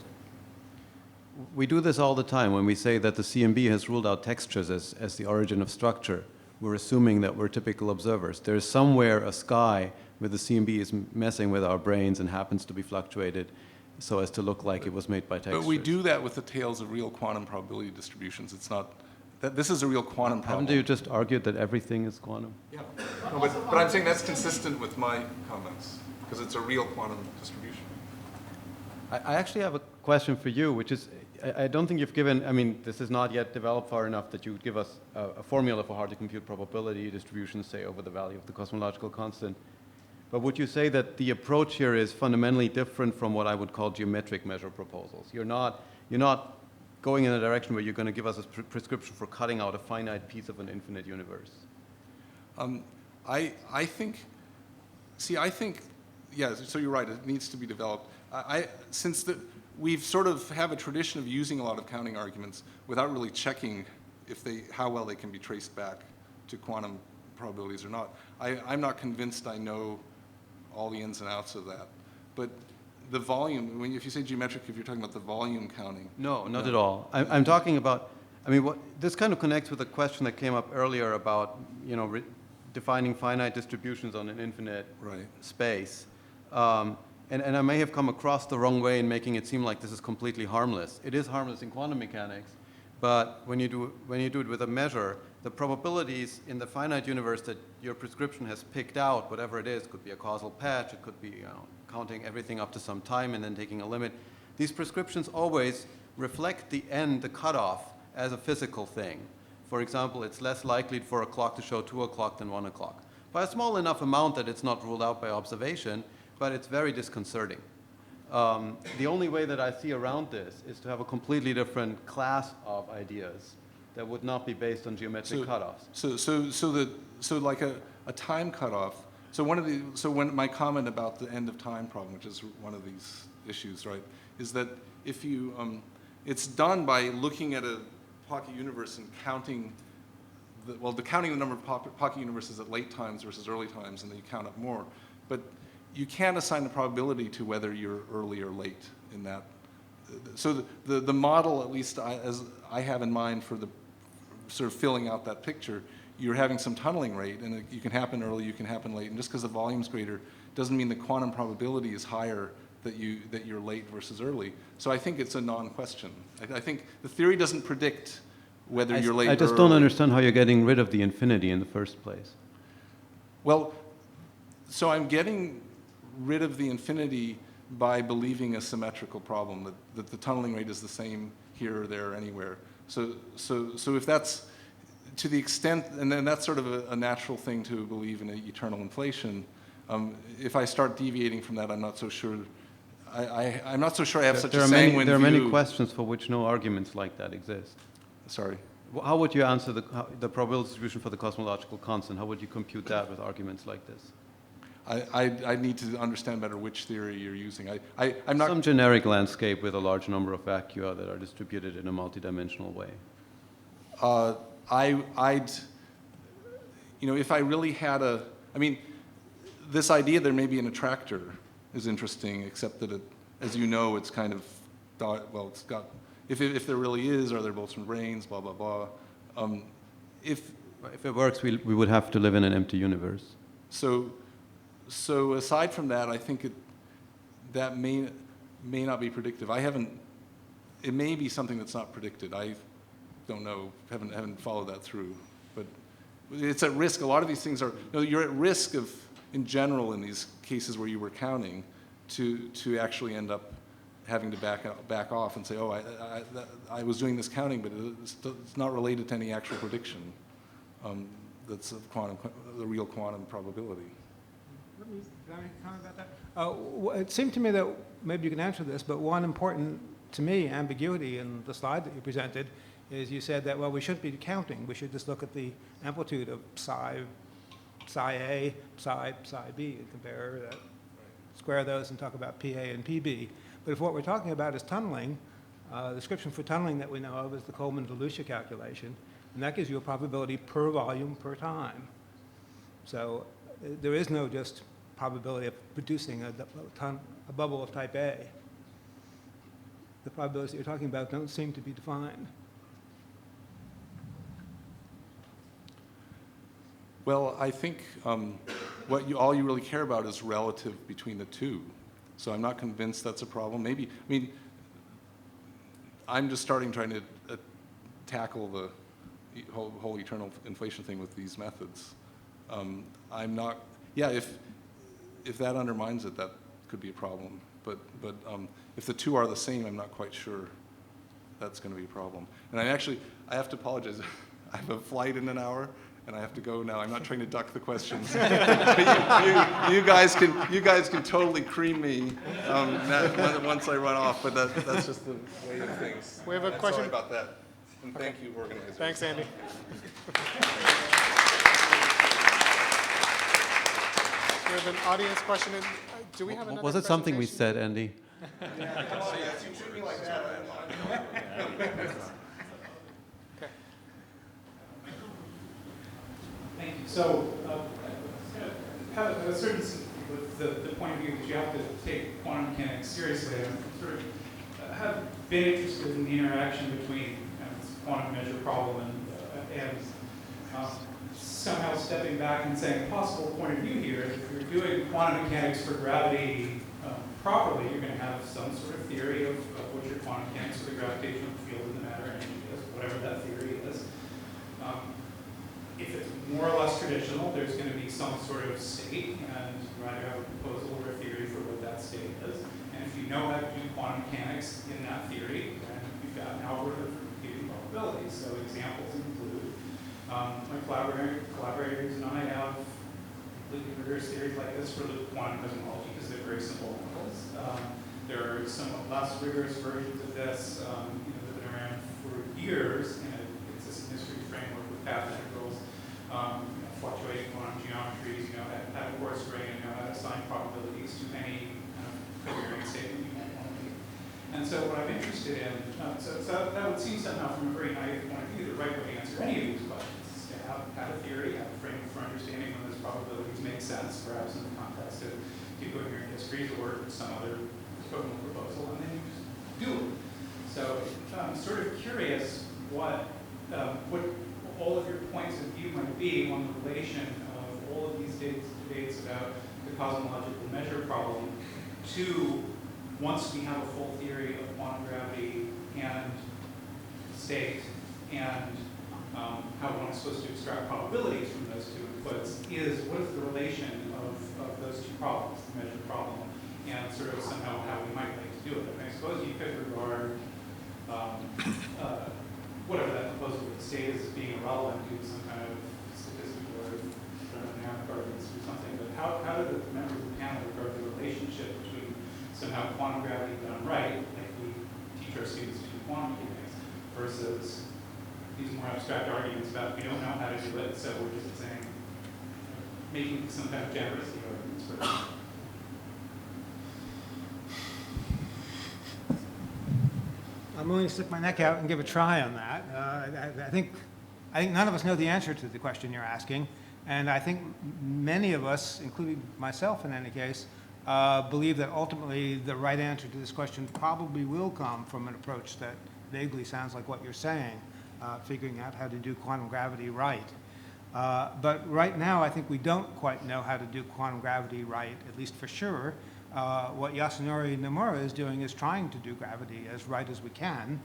We do this all the time when we say that the CMB has ruled out textures as the origin of structure. We're assuming that we're typical observers. There's somewhere a sky where the CMB is messing with our brains and happens to be fluctuated so as to look like it was made by textures. But we do that with the tails of real quantum probability distributions. It's not, this is a real quantum problem. Haven't you just argued that everything is quantum? Yeah, no, but I'm saying that's consistent with my comments, because it's a real quantum distribution. I actually have a question for you, which is, I don't think you've given, I mean, this is not yet developed far enough that you would give us a formula for hard to compute probability distributions, say, over the value of the cosmological constant. But would you say that the approach here is fundamentally different from what I would call geometric measure proposals? You're not going in a direction where you're going to give us a prescription for cutting out a finite piece of an infinite universe. I think, yeah, so you're right, it needs to be developed. We've sort of have a tradition of using a lot of counting arguments without really checking how well they can be traced back to quantum probabilities or not. I'm not convinced I know all the ins and outs of that. But the volume, if you say geometric, if you're talking about the volume counting. No, not at all. I'm talking about, I mean, this kind of connects with a question that came up earlier about, defining finite distributions on an infinite space. And I may have come across the wrong way in making it seem like this is completely harmless. It is harmless in quantum mechanics, but when you do it with a measure, the probabilities in the finite universe that your prescription has picked out, whatever it is, could be a causal patch, it could be counting everything up to some time and then taking a limit. These prescriptions always reflect the end, the cutoff, as a physical thing. For example, it's less likely for a clock to show 2 o'clock than 1 o'clock. By a small enough amount that it's not ruled out by observation, but it's very disconcerting. The only way that I see around this is to have a completely different class of ideas that would not be based on geometric cutoffs. So like a time cutoff. So when my comment about the end of time problem, which is one of these issues, right, is that if you, it's done by looking at a pocket universe and counting, counting the number of pocket universes at late times versus early times, and then you count up more. But you can't assign a probability to whether you're early or late in that. So the model, at least as I have in mind for the sort of filling out that picture, you're having some tunneling rate, and you can happen early, you can happen late, and just because the volume's greater doesn't mean the quantum probability is higher that you're late versus early. So I think it's a non-question. I think the theory doesn't predict whether you're late or early. I just don't understand how you're getting rid of the infinity in the first place. Well, so I'm getting rid of the infinity by believing a symmetrical problem, that the tunneling rate is the same here or there, anywhere. So if that's to the extent, and then that's sort of a natural thing to believe in eternal inflation. If I start deviating from that, I'm not so sure. I'm not so sure I have such a sanguine view. There are many questions for which no arguments like that exist. Sorry. How would you answer the probability distribution for the cosmological constant? How would you compute that with arguments like this? I need to understand better which theory you're using. I'm not some generic landscape with a large number of vacua that are distributed in a multidimensional way. If I really had this idea there may be an attractor is interesting, except that as you know, it's kind of it's got. If there really is, are there Boltzmann brains? Blah blah blah. If it works, we would have to live in an empty universe. So aside from that, I think that may not be predictive. It may be something that's not predicted. I don't know, haven't followed that through. But it's at risk. A lot of these things are, you're at risk of, in general, in these cases where you were counting, to actually end up having to back off and say, oh, I was doing this counting, but it's not related to any actual prediction. That's the real quantum probability. Can I comment about that? It seemed to me that, maybe you can answer this, but one important, to me, ambiguity in the slide that you presented is you said that, well, we shouldn't be counting. We should just look at the amplitude of psi A, psi B, and compare that, square those and talk about PA and PB. But if what we're talking about is tunneling, the description for tunneling that we know of is the Coleman-DeLucia calculation, and that gives you a probability per volume per time. So there is no just probability of producing a bubble of type A. The probabilities that you're talking about don't seem to be defined. Well, I think all you really care about is relative between the two. So I'm not convinced that's a problem. Maybe, I mean, I'm just trying to tackle the whole eternal inflation thing with these methods. I'm not, yeah, if that undermines it, that could be a problem. But if the two are the same, I'm not quite sure that's going to be a problem. And I have to apologize. I have a flight in an hour, and I have to go now. I'm not trying to duck the questions. you guys can totally cream me once I run off, but that's just the way of things. We have a question. Sorry about that. And thank you, organizers. Thanks, Andy. We have an audience question. Do we have another Was it something we said, Andy? Yeah, you treat me like that. Okay. Thank you. So, have a certain with the point of view that you have to take quantum mechanics seriously. I sort of have been interested in the interaction between this quantum measure problem and somehow stepping back and saying a possible point of view here. If you're doing quantum mechanics for gravity properly, you're going to have some sort of theory of what your quantum mechanics for the gravitational field and the matter energy is, whatever that theory is. If it's more or less traditional, there's going to be some sort of state, and you either have a proposal or a theory for what that state is. And if you know how to do quantum mechanics in that theory, then you've got an algorithm for computing probabilities. So examples include my collaborators and I have completely rigorous theories like this for the quantum cosmology because they're very simple models. There are some less rigorous versions of this that have been around for years in a consistent history framework with path integrals, fluctuating quantum geometries, how to coarse grain, and how to assign probabilities to any covariant statement you might want to make. And so what I'm interested in, so that would seem somehow from a very naive point of view the right way to answer any of these questions is to have a theory, have a framework for understanding when those probabilities make sense, perhaps in the context of decoherent histories or some other equivalent proposal, and then you just do it. So I'm sort of curious what all of your points of view might be on the relation of all of these debates about the cosmological measure problem to once we have a full theory of quantum gravity and state and how one is supposed to extract probabilities from those two inputs is what is the relation of those two problems, the measure problem, and sort of somehow how we might like to do it. And I suppose you could regard whatever that proposal would state as being irrelevant due to some kind of statistical or thermodynamic arguments or something, but how do the members of the panel regard the relationship between somehow quantum gravity done right, like we teach our students to do quantum mechanics, versus these more abstract arguments about we don't know how to do it, so we're just saying, making some kind of generosity arguments for it. I'm willing to stick my neck out and give a try on that. I think none of us know the answer to the question you're asking, and I think many of us, including myself in any case, believe that ultimately the right answer to this question probably will come from an approach that vaguely sounds like what you're saying, figuring out how to do quantum gravity right. But right now, I think we don't quite know how to do quantum gravity right, at least for sure. What Yasunori Nomura is doing is trying to do gravity as right as we can,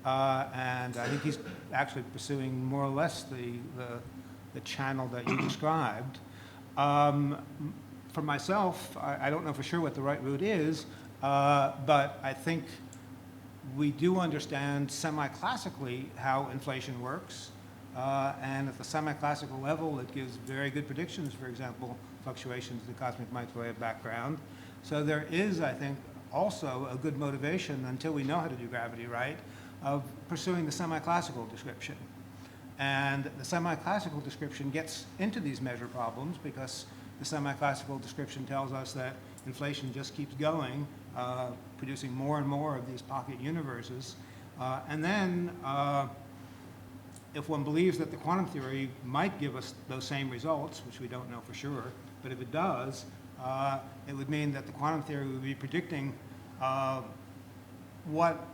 and I think he's actually pursuing more or less the channel that you described. For myself, I don't know for sure what the right route is, but I think we do understand semi-classically how inflation works, and at the semi-classical level, it gives very good predictions, for example, fluctuations in the cosmic microwave background. So there is, I think, also a good motivation, until we know how to do gravity right, of pursuing the semi-classical description. And the semi-classical description gets into these measure problems because the semi-classical description tells us that inflation just keeps going, producing more and more of these pocket universes. And then, if one believes that the quantum theory might give us those same results, which we don't know for sure, but if it does, it would mean that the quantum theory would be predicting what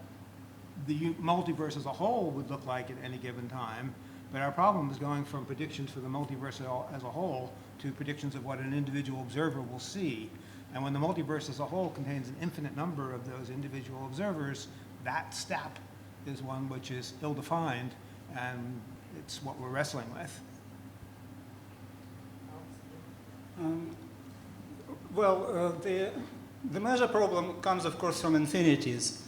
the multiverse as a whole would look like at any given time. But our problem is going from predictions for the multiverse as a whole to predictions of what an individual observer will see. And when the multiverse as a whole contains an infinite number of those individual observers, that step is one which is ill-defined, and it's what we're wrestling with. The major problem comes, of course, from infinities,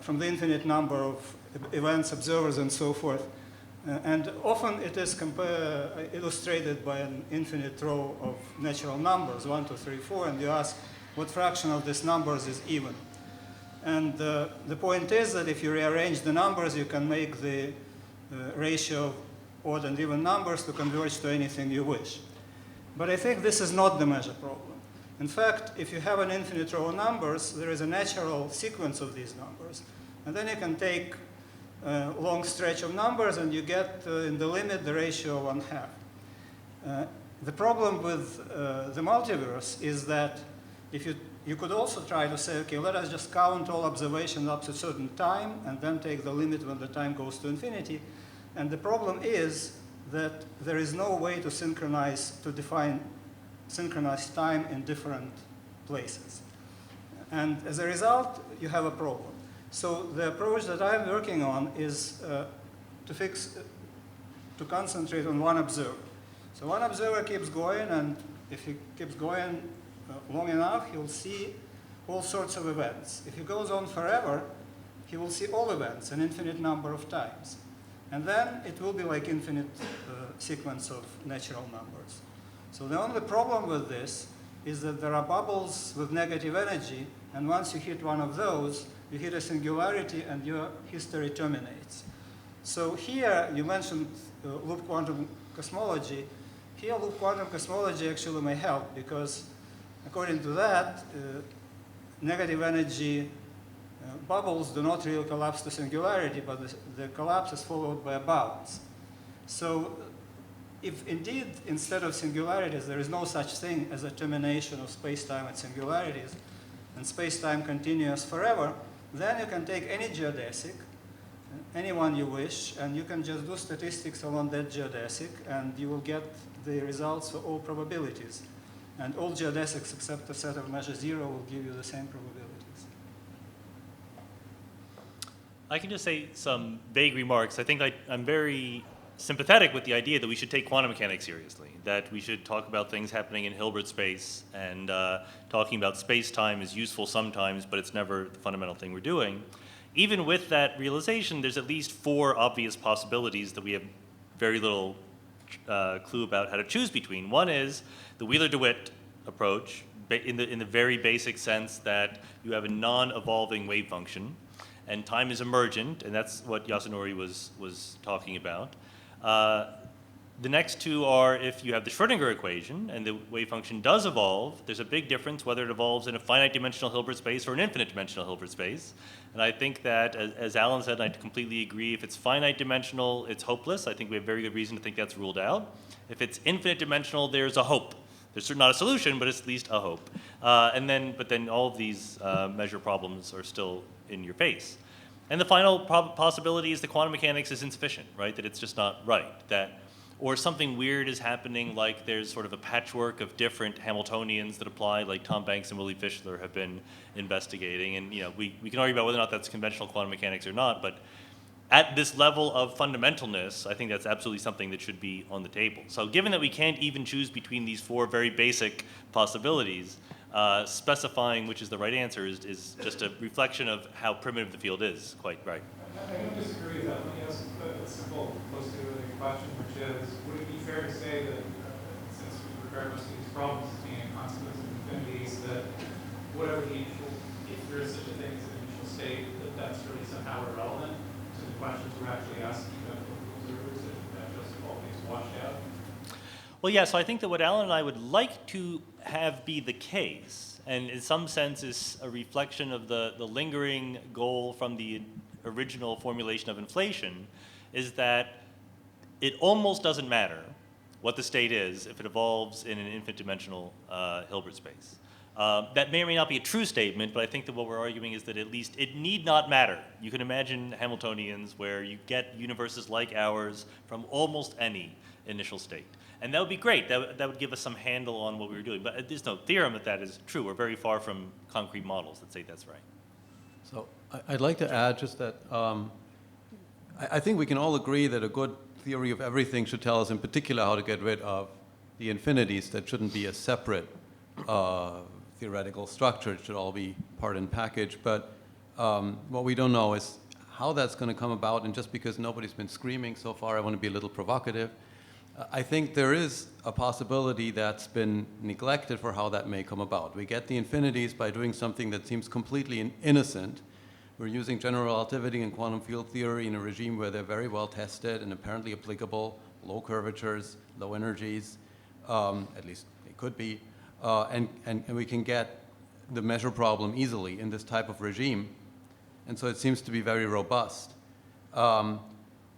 from the infinite number of events, observers, and so forth. And often it is illustrated by an infinite row of natural numbers, 1, 2, 3, 4, and you ask what fraction of these numbers is even. And the point is that if you rearrange the numbers, you can make the ratio of odd and even numbers to converge to anything you wish. But I think this is not the major problem. In fact, if you have an infinite row of numbers, there is a natural sequence of these numbers. And then you can take a long stretch of numbers, and you get, in the limit, the ratio 1/2. The problem with the multiverse is that if you could also try to say, okay, let us just count all observations up to a certain time, and then take the limit when the time goes to infinity. And the problem is that there is no way to define synchronized time in different places. And as a result, you have a problem. So the approach that I'm working on is to concentrate on one observer. So one observer keeps going, and if he keeps going long enough, he'll see all sorts of events. If he goes on forever, he will see all events an infinite number of times. And then it will be like infinite sequence of natural numbers. So the only problem with this is that there are bubbles with negative energy, and once you hit one of those, you hit a singularity and your history terminates. So here, you mentioned loop quantum cosmology. Here, loop quantum cosmology actually may help, because according to that, negative energy bubbles do not really collapse to singularity, but the collapse is followed by a bounce. So if indeed, instead of singularities, there is no such thing as a termination of space-time at singularities, and space-time continues forever, then you can take any geodesic, anyone you wish, and you can just do statistics along that geodesic, and you will get the results for all probabilities. And all geodesics except a set of measure 0 will give you the same probabilities. I can just say some vague remarks. I think I'm very sympathetic with the idea that we should take quantum mechanics seriously, that we should talk about things happening in Hilbert space, and talking about space-time is useful sometimes, but it's never the fundamental thing we're doing. Even with that realization, there's at least 4 obvious possibilities that we have very little clue about how to choose between. One is the Wheeler-DeWitt approach, in the very basic sense that you have a non-evolving wave function, and time is emergent, and that's what Yasunori was talking about. The next 2 are if you have the Schrödinger equation and the wave function does evolve, there's a big difference whether it evolves in a finite dimensional Hilbert space or an infinite dimensional Hilbert space. And I think that, as Alan said, and I completely agree, if it's finite dimensional, it's hopeless. I think we have very good reason to think that's ruled out. If it's infinite dimensional, there's a hope. There's not a solution, but it's at least a hope. But then all of these measure problems are still in your face. And the final possibility is the quantum mechanics is insufficient, right? That it's just not right. Or something weird is happening, like there's sort of a patchwork of different Hamiltonians that apply, like Tom Banks and Willy Fischler have been investigating. And we can argue about whether or not that's conventional quantum mechanics or not, but at this level of fundamentalness, I think that's absolutely something that should be on the table. So given that we can't even choose between these 4 very basic possibilities, specifying which is the right answer is just a reflection of how primitive the field is, quite right. I don't disagree with that. Let me ask a simple, close-to-related question, which is, would it be fair to say that, since we regard most of these problems as being a consequence of infinities, that whatever the initial, if there is such a thing as an initial state, that's really somehow irrelevant to the questions we're actually asking about observers, that just all gets washed out? Well, yeah, so I think that what Alan and I would like to have be the case, and in some sense is a reflection of the lingering goal from the original formulation of inflation, is that it almost doesn't matter what the state is if it evolves in an infinite dimensional Hilbert space. That may or may not be a true statement, but I think that what we're arguing is that at least it need not matter. You can imagine Hamiltonians where you get universes like ours from almost any initial state. And that would be great. That would give us some handle on what we were doing. But there's no theorem that is true. We're very far from concrete models that say that's right. So I'd like to add just that I think we can all agree that a good theory of everything should tell us in particular how to get rid of the infinities. That shouldn't be a separate theoretical structure. It should all be part and package. But what we don't know is how that's going to come about. And just because nobody's been screaming so far, I want to be a little provocative. I think there is a possibility that's been neglected for how that may come about. We get the infinities by doing something that seems completely innocent. We're using general relativity and quantum field theory in a regime where they're very well tested and apparently applicable, low curvatures, low energies, at least they could be, and we can get the measure problem easily in this type of regime. And so it seems to be very robust.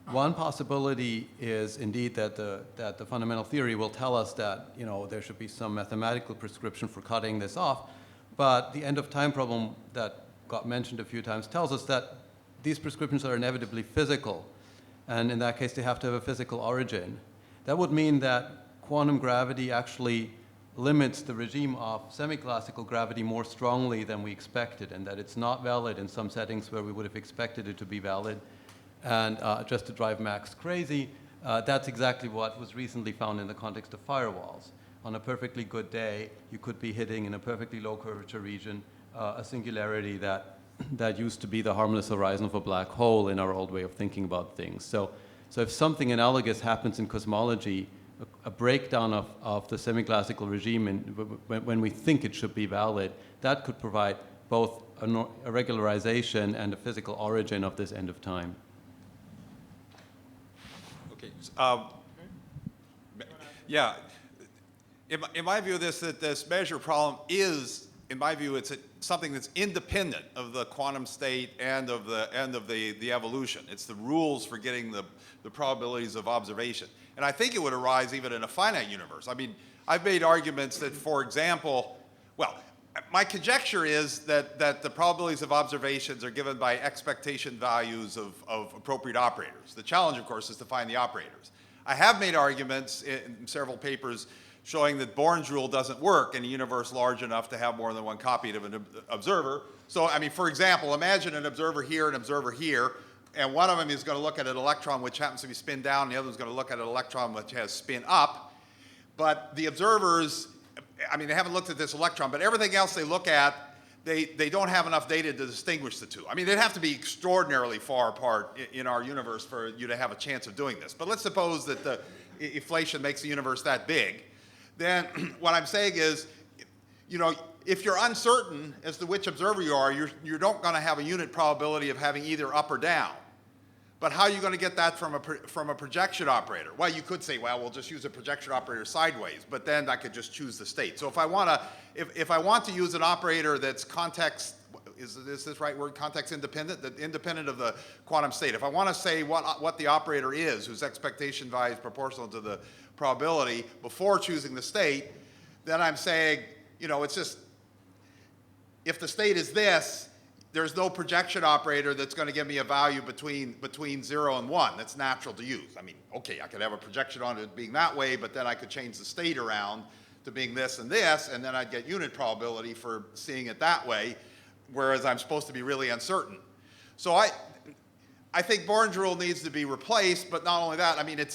One possibility is indeed that the fundamental theory will tell us that there should be some mathematical prescription for cutting this off, but the end of time problem that got mentioned a few times tells us that these prescriptions are inevitably physical, and in that case they have to have a physical origin. That would mean that quantum gravity actually limits the regime of semi-classical gravity more strongly than we expected, and that it's not valid in some settings where we would have expected it to be valid. And just to drive Max crazy, that's exactly what was recently found in the context of firewalls. On a perfectly good day, you could be hitting in a perfectly low curvature region a singularity that used to be the harmless horizon of a black hole in our old way of thinking about things. So if something analogous happens in cosmology, a breakdown of the semi-classical regime when we think it should be valid, that could provide both a regularization and a physical origin of this end of time. Yeah, in my view, this measure problem is, in my view, it's something that's independent of the quantum state and of the evolution. It's the rules for getting the probabilities of observation. And I think it would arise even in a finite universe. I mean, I've made arguments that, for example, well, my conjecture is that the probabilities of observations are given by expectation values of appropriate operators. The challenge, of course, is to find the operators. I have made arguments in several papers showing that Born's rule doesn't work in a universe large enough to have more than one copy of an observer. So, I mean, for example, imagine an observer here, an observer here, and one of them is going to look at an electron which happens to be spin down, and the other is going to look at an electron which has spin up. But the observers, I mean, they haven't looked at this electron, but everything else they look at, they don't have enough data to distinguish the two. I mean, they'd have to be extraordinarily far apart in our universe for you to have a chance of doing this. But let's suppose that the inflation makes the universe that big. Then what I'm saying is, if you're uncertain as to which observer you are, you're not going to have a unit probability of having either up or down. But how are you going to get that from a projection operator? Well, you could say, well, we'll just use a projection operator sideways, but then I could just choose the state. So if I want to use an operator that's context, is this right word, context independent, that independent of the quantum state. If I want to say what the operator is, whose expectation value is proportional to the probability before choosing the state, then I'm saying, it's just, if the state is this, there's no projection operator that's going to give me a value between 0 and 1 that's natural to use. I mean, okay, I could have a projection on it being that way, but then I could change the state around to being this, and then I'd get unit probability for seeing it that way, whereas I'm supposed to be really uncertain. So I think Born's rule needs to be replaced, but not only that, I mean,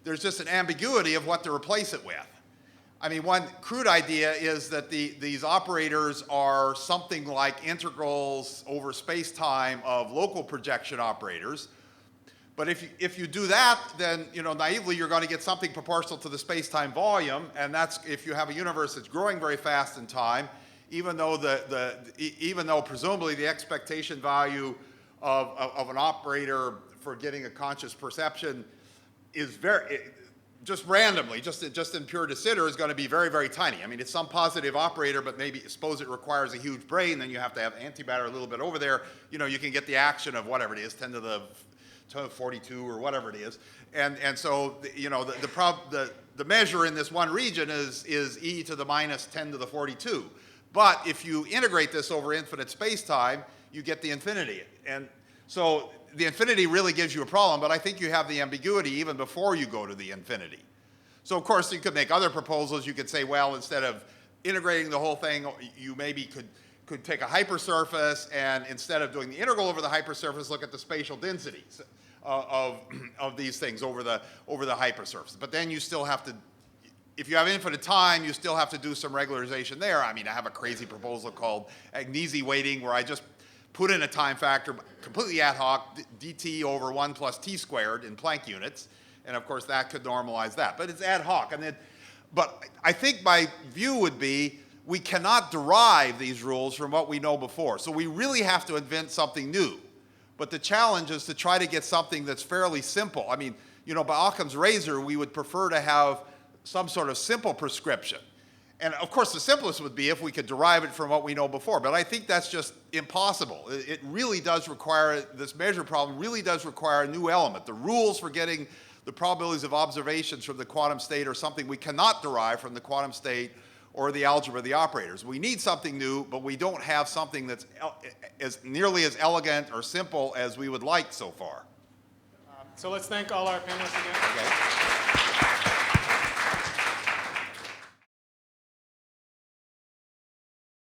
there's just an ambiguity of what to replace it with. I mean, one crude idea is that these operators are something like integrals over space-time of local projection operators. But if you do that, then naively you're going to get something proportional to the space-time volume, and that's if you have a universe that's growing very fast in time, even though presumably the expectation value of an operator for getting a conscious perception is just randomly, just in pure de Sitter, is going to be very, very tiny. I mean, it's some positive operator, but maybe suppose it requires a huge brain, then you have to have antimatter a little bit over there. You can get the action of whatever it is, 10 to the to 42 or whatever it is. And so, you know, the measure in this one region is e to the minus 10 to the 42. But if you integrate this over infinite space-time, you get the infinity. And so the infinity really gives you a problem, but I think you have the ambiguity even before you go to the infinity. So of course you could make other proposals. You could say, well, instead of integrating the whole thing, you maybe could take a hypersurface, and instead of doing the integral over the hypersurface, look at the spatial densities of these things over the hypersurface. But then you still have to, if you have infinite time, you still have to do some regularization there. I mean, I have a crazy proposal called Agnesi weighting, where I just put in a time factor completely ad hoc, dt over 1 plus t squared in Planck units, and of course that could normalize that. But it's ad hoc. But I think my view would be we cannot derive these rules from what we know before. So we really have to invent something new. But the challenge is to try to get something that's fairly simple. I mean, you know, by Occam's razor, we would prefer to have some sort of simple prescription. And of course, the simplest would be if we could derive it from what we know before. But I think that's just impossible. It really does require, this measure problem really does require a new element. The rules for getting the probabilities of observations from the quantum state are something we cannot derive from the quantum state or the algebra of the operators. We need something new, but we don't have something that's as nearly as elegant or simple as we would like so far. So let's thank all our panelists again. Okay.